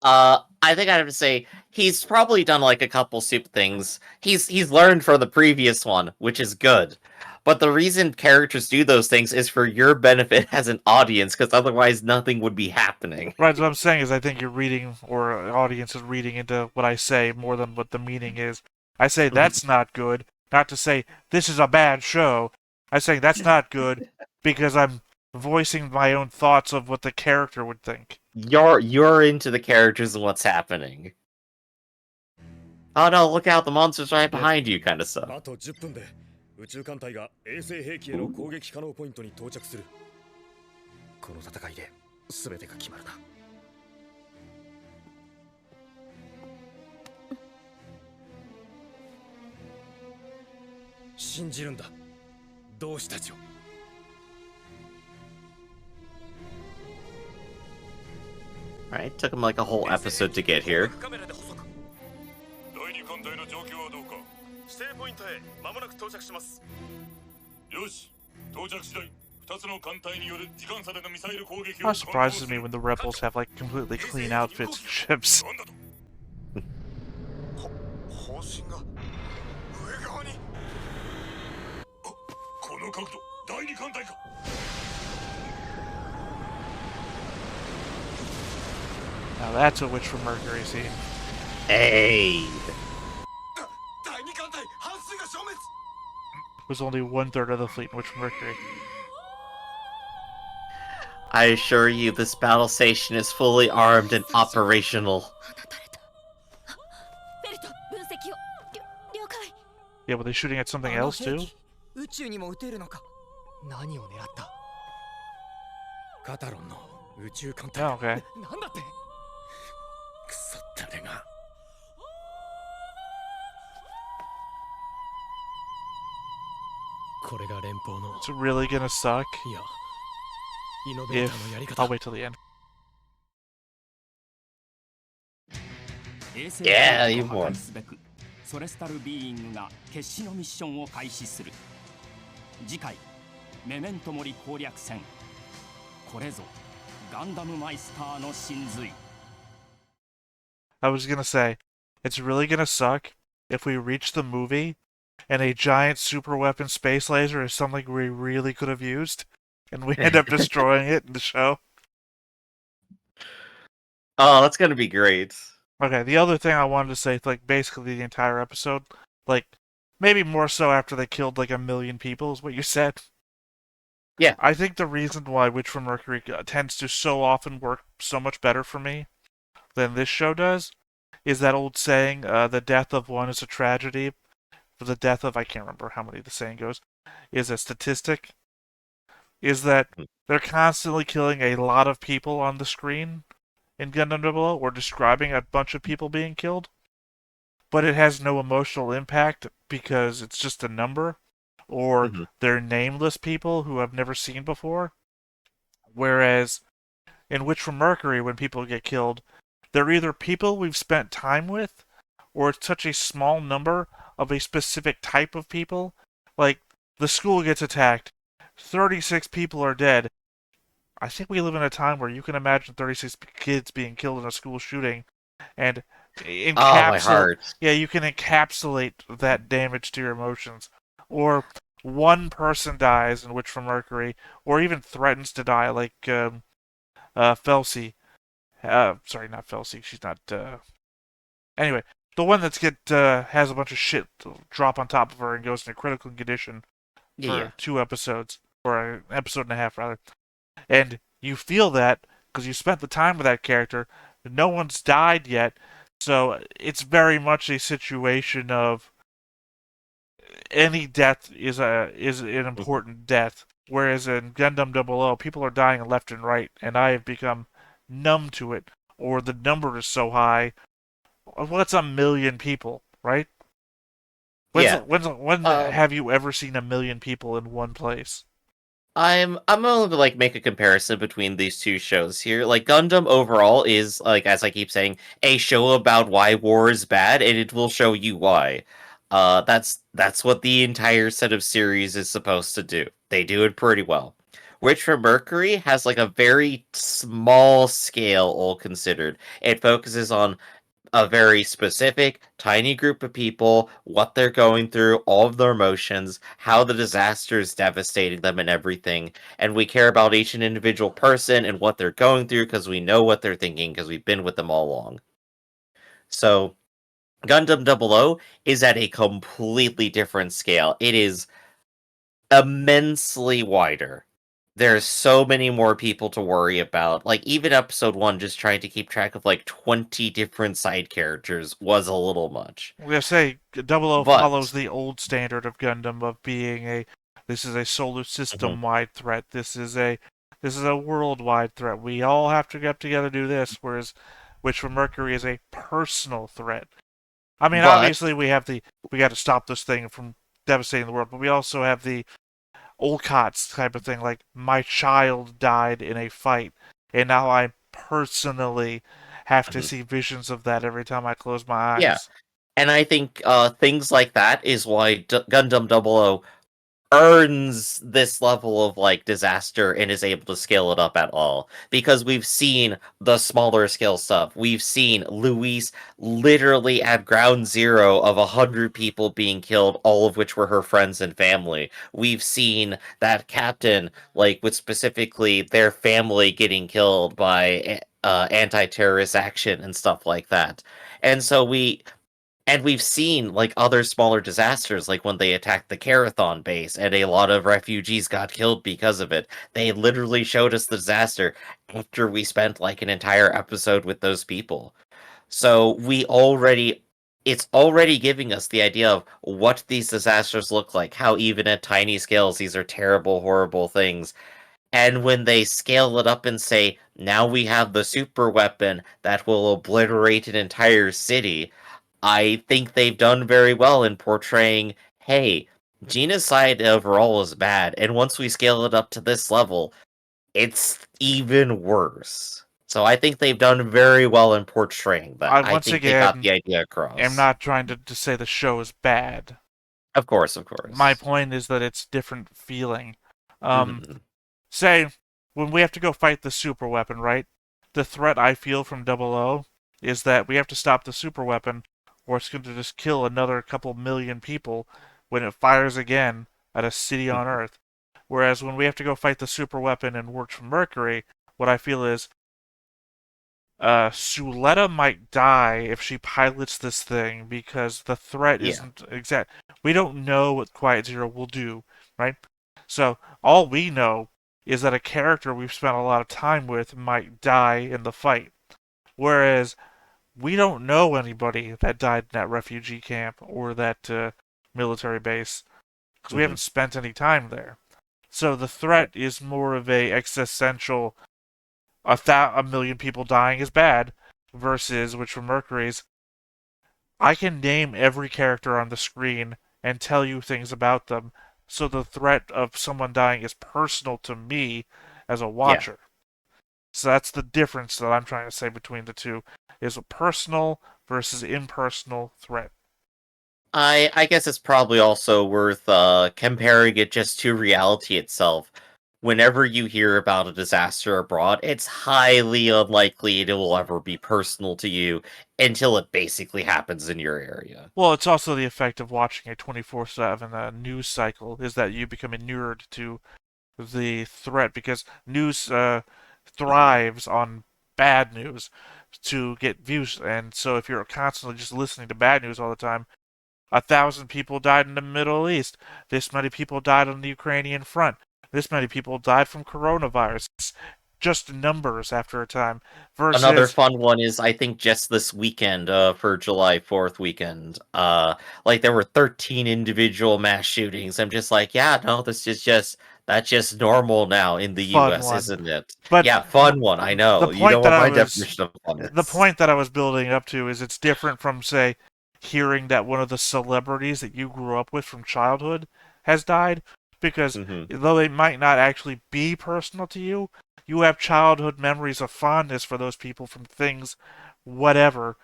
I think I have to say, he's probably done like a couple soup things. He's learned from the previous one, which is good. But the reason characters do those things is for your benefit as an audience, because otherwise nothing would be happening. Right, what I'm saying is I think you're reading, or an audience is reading into what I say more than what the meaning is. I say that's not good, not to say this is a bad show. I say that's not good because I'm voicing my own thoughts of what the character would think. You're into the characters and what's happening. Oh no, look out, the monster's right behind you, kind of stuff. あと10分で宇宙艦隊が衛星兵器への攻撃可能ポイントに到着する。この戦いで全てが決まるな。信じるんだ。同志たちを。 Right, took him like a whole episode to get here. 第二艦隊の状況はどうか。指定ポイントへ間もなく到着します。よし、到着次第。2つの艦隊による時間差でのミサイル攻撃を。 It surprises me when the rebels have like completely clean outfits and ships. 方針が上側に。この角度、第二艦隊か。 Now that's a Witch from Mercury scene. Hey! It was only 1/3 of the fleet in Witch from Mercury. I assure you, this battle station is fully armed and operational. Yeah, were they shooting at something else too? 宇宙にも撃てるのか。何を狙った？カタロンの宇宙艦隊。 Oh, okay. なんだって？ くそったれが。これが連邦の。 It's really gonna suck. いや、イノベー If ターのやり方。 I'll wait till the end. Yeah, you won. ソレスタルビーイングが決死のミッションを開始する。次回メメントモリ攻略戦。これぞガンダムマイスターの真髄。 I was gonna say, it's really gonna suck if we reach the movie and a giant super weapon space laser is something we really could have used, and we end up destroying it in the show. Oh, that's gonna be great. Okay, the other thing I wanted to say, like basically the entire episode, like maybe more so after they killed like 1 million people, is what you said. Yeah. I think the reason why Witch from Mercury tends to so often work so much better for me than this show does is that old saying, the death of one is a tragedy. For the death of, I can't remember how many the saying goes, is a statistic. Is that they're constantly killing a lot of people on the screen in Gundam 00, or describing a bunch of people being killed, but it has no emotional impact because it's just a number, or they're nameless people who I've never seen before. Whereas in Witch from Mercury, when people get killed, they're either people we've spent time with, or it's such a small number of a specific type of people. Like, the school gets attacked, 36 people are dead. I think we live in a time where you can imagine 36 kids being killed in a school shooting, and Oh, my heart. yeah, you can encapsulate that damage to your emotions. Or one person dies in Witch from Mercury, or even threatens to die, like Felsi. Sorry, not Felsi. She's not. Anyway, the one that's has a bunch of shit drop on top of her and goes into critical condition for 2 episodes, or an episode and a half rather. And you feel that because you spent the time with that character. No one's died yet, so it's very much a situation of any death is an important death. Whereas in Gundam 00, people are dying left and right, and I have become numb to it, or the number is so high. Well, it's 1,000,000 people, right? When have you ever seen 1,000,000 people in one place? I'm only like make a comparison between these two shows here. Like Gundam overall is like, as I keep saying, a show about why war is bad, and it will show you why. That's what the entire set of series is supposed to do. They do it pretty well. Which for Mercury has like a very small scale, all considered. It focuses on a very specific, tiny group of people, what they're going through, all of their emotions, how the disaster is devastating them, and everything. And we care about each individual person and what they're going through because we know what they're thinking because we've been with them all along. So, Gundam 00 is at a completely different scale. It is immensely wider. There's so many more people to worry about. Like, even episode 1, just trying to keep track of like 20 different side characters was a little much. I'm gonna say 00 But follows the old standard of Gundam of being this is a solar system wide threat. This is a worldwide threat. We all have to get together to do this, whereas Witch from Mercury is a personal threat. I mean, obviously we got to stop this thing from devastating the world, but we also have the Olcott's type of thing, like my child died in a fight, and now I personally have to see visions of that every time I close my eyes. Yeah, and I think things like that is why Gundam 00 earns this level of like disaster and is able to scale it up at all, because we've seen the smaller scale stuff. We've seen Luis literally at ground zero of 100 people being killed, all of which were her friends and family. We've seen that captain, like with specifically their family getting killed by anti-terrorist action and stuff like that. And we've seen like other smaller disasters, like when they attacked the Carathon base and a lot of refugees got killed because of it. They literally showed us the disaster after we spent like an entire episode with those people. So it's already giving us the idea of what these disasters look like, how even at tiny scales these are terrible, horrible things. And when they scale it up and say, now we have the super weapon that will obliterate an entire city, I think they've done very well in portraying, hey, genocide overall is bad, and once we scale it up to this level, it's even worse. So I think they've done very well in portraying that. I think they got the idea across. I'm not trying to say the show is bad. Of course, of course. My point is that it's different feeling. Say, when we have to go fight the super weapon, right? The threat I feel from 00 is that we have to stop the super weapon, or it's going to just kill another couple million people when it fires again at a city on Earth. Whereas when we have to go fight the super weapon and work from Mercury, what I feel is Suletta might die if she pilots this thing because the threat isn't exact. We don't know what Quiet Zero will do, right? So all we know is that a character we've spent a lot of time with might die in the fight. Whereas we don't know anybody that died in that refugee camp or that military base because we haven't spent any time there. So the threat is more of a existential. A million people dying is bad, versus which for Mercury's, I can name every character on the screen and tell you things about them. So the threat of someone dying is personal to me as a watcher. So that's the difference that I'm trying to say between the two, is a personal versus impersonal threat. I guess it's probably also worth comparing it just to reality itself. Whenever you hear about a disaster abroad, it's highly unlikely it will ever be personal to you until it basically happens in your area. Well, it's also the effect of watching a 24/7 news cycle, is that you become inured to the threat, because news thrives on bad news to get views. And so if you're constantly just listening to bad news all the time, 1,000 people died in the Middle East. This many people died on the Ukrainian front. This many people died from coronavirus. It's just numbers after a time. Another Versus, fun one is, I think, just this weekend, for July 4th weekend. Like, there were 13 individual mass shootings. I'm just like, yeah, no, that's just normal now in the fun US, one. isn't it? But Yeah, fun one, I the know. You know point that what I my was definition of fun the is. point that I was building up to is, it's different from, say, hearing that one of the celebrities that you grew up with from childhood has died, because though they might not actually be personal to you, you have childhood memories of fondness for those people from things, whatever.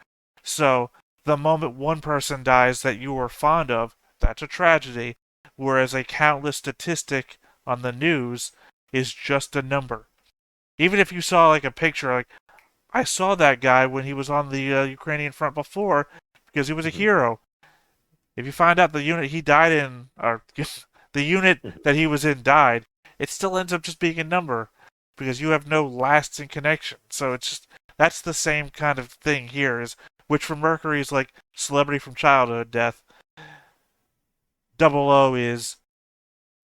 So the moment one person dies that you were fond of, that's a tragedy, whereas a countless statistic on the news is just a number. Even if you saw like a picture, like, I saw that guy when he was on the Ukrainian front before because he was a hero. If you find out the unit he died in, or the unit that he was in died, it still ends up just being a number because you have no lasting connection. So it's just, that's the same kind of thing here, is which for Mercury is like celebrity from childhood death. Double O is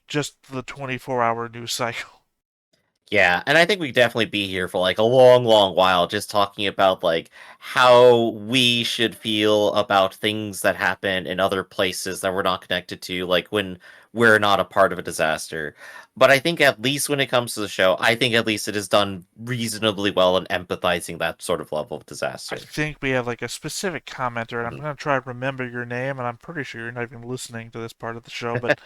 just the 24-hour news cycle. Yeah, and I think we'd definitely be here for like a long, long while just talking about like how we should feel about things that happen in other places that we're not connected to, like when we're not a part of a disaster. But I think at least when it comes to the show, I think at least it is done reasonably well in empathizing that sort of level of I disaster. think we have like a specific commenter, and I'm going to try to remember your name, and I'm pretty sure you're not even listening to this part of the show, but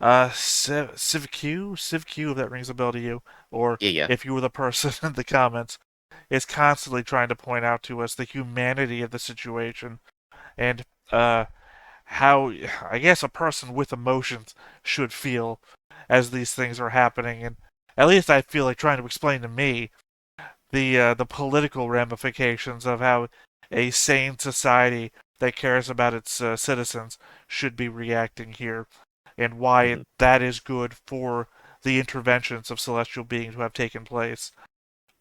CivQ, if that rings a bell to you, or Yeah. if you were the person in the comments, is constantly trying to point out to us the humanity of the situation, and how, I guess, a person with emotions should feel as these things are happening. And at least I feel like trying to explain to me the political ramifications of how a sane society that cares about its citizens should be reacting here, and why that is good for the interventions of celestial beings who have taken place,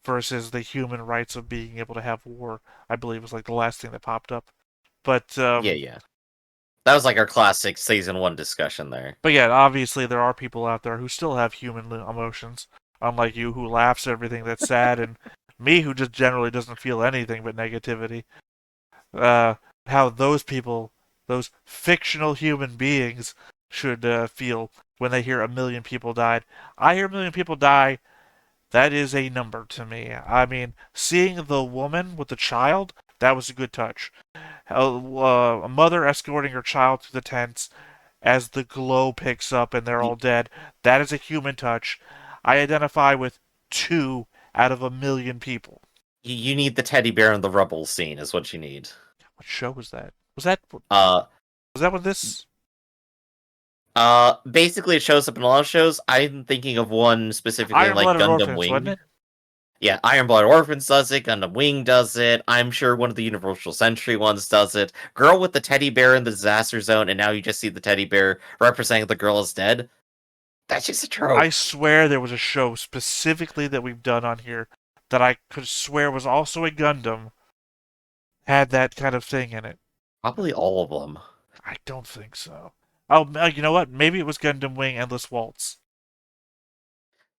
versus the human rights of being able to have war. I believe was like the last thing that popped up. But Yeah. That was like our classic season 1 discussion there. But yeah, obviously there are people out there who still have human emotions, unlike you, who laughs at everything that's sad, and me, who just generally doesn't feel anything but negativity. How those people, those fictional human beings, should feel when they hear a million people died. I hear a million people die. That is a number to me. I mean, seeing the woman with the child, that was a good touch. A mother escorting her child through the tents as the glow picks up and they're all dead. That is a human touch. I identify with 2 out of a million people. You need the teddy bear in the rubble scene is what you need. What show was that? Was that what this? Basically it shows up in a lot of shows. I'm thinking of one specifically in like Iron-Blooded Gundam Orphans, Wing. wasn't it? Yeah, Iron Blood Orphans does it, Gundam Wing does it, I'm sure one of the Universal Century ones does it. Girl with the teddy bear in the disaster zone, and now you just see the teddy bear representing the girl is dead. That's just a trope. I swear there was a show specifically that we've done on here that I could swear was also a Gundam, had that kind of thing in it. Probably all of them. I don't think so. Oh, you know what? Maybe it was Gundam Wing Endless Waltz.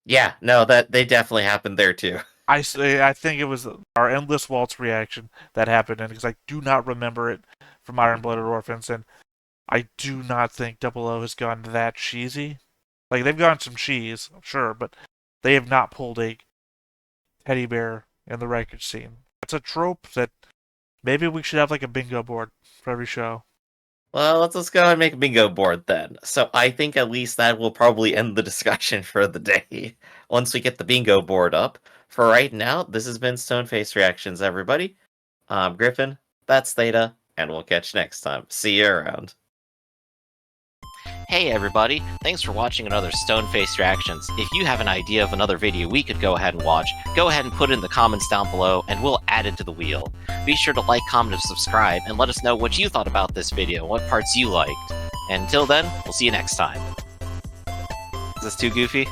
Yeah, no, that they definitely happened there too. I think it was our Endless Waltz reaction that happened, and because I do not remember it from Iron Blooded Orphans, and I do not think Double O has gone that cheesy. Like, they've gone some cheese, sure, but they have not pulled a teddy bear in the wreckage scene. It's a trope that maybe we should have like a bingo board for every show. Well, let's go and make a bingo board then. So I think at least that will probably end the discussion for the day once we get the bingo board up. For right now, this has been Stoneface Reactions, everybody. I'm Griffin, that's Theta, and we'll catch you next time. See you around. Hey everybody, thanks for watching another Stoneface Reactions. If you have an idea of another video we could go ahead and watch, go ahead and put it in the comments down below and we'll add it to the wheel. Be sure to like, comment, and subscribe, and let us know what you thought about this video and what parts you liked. And until then, we'll see you next time. Is this too goofy?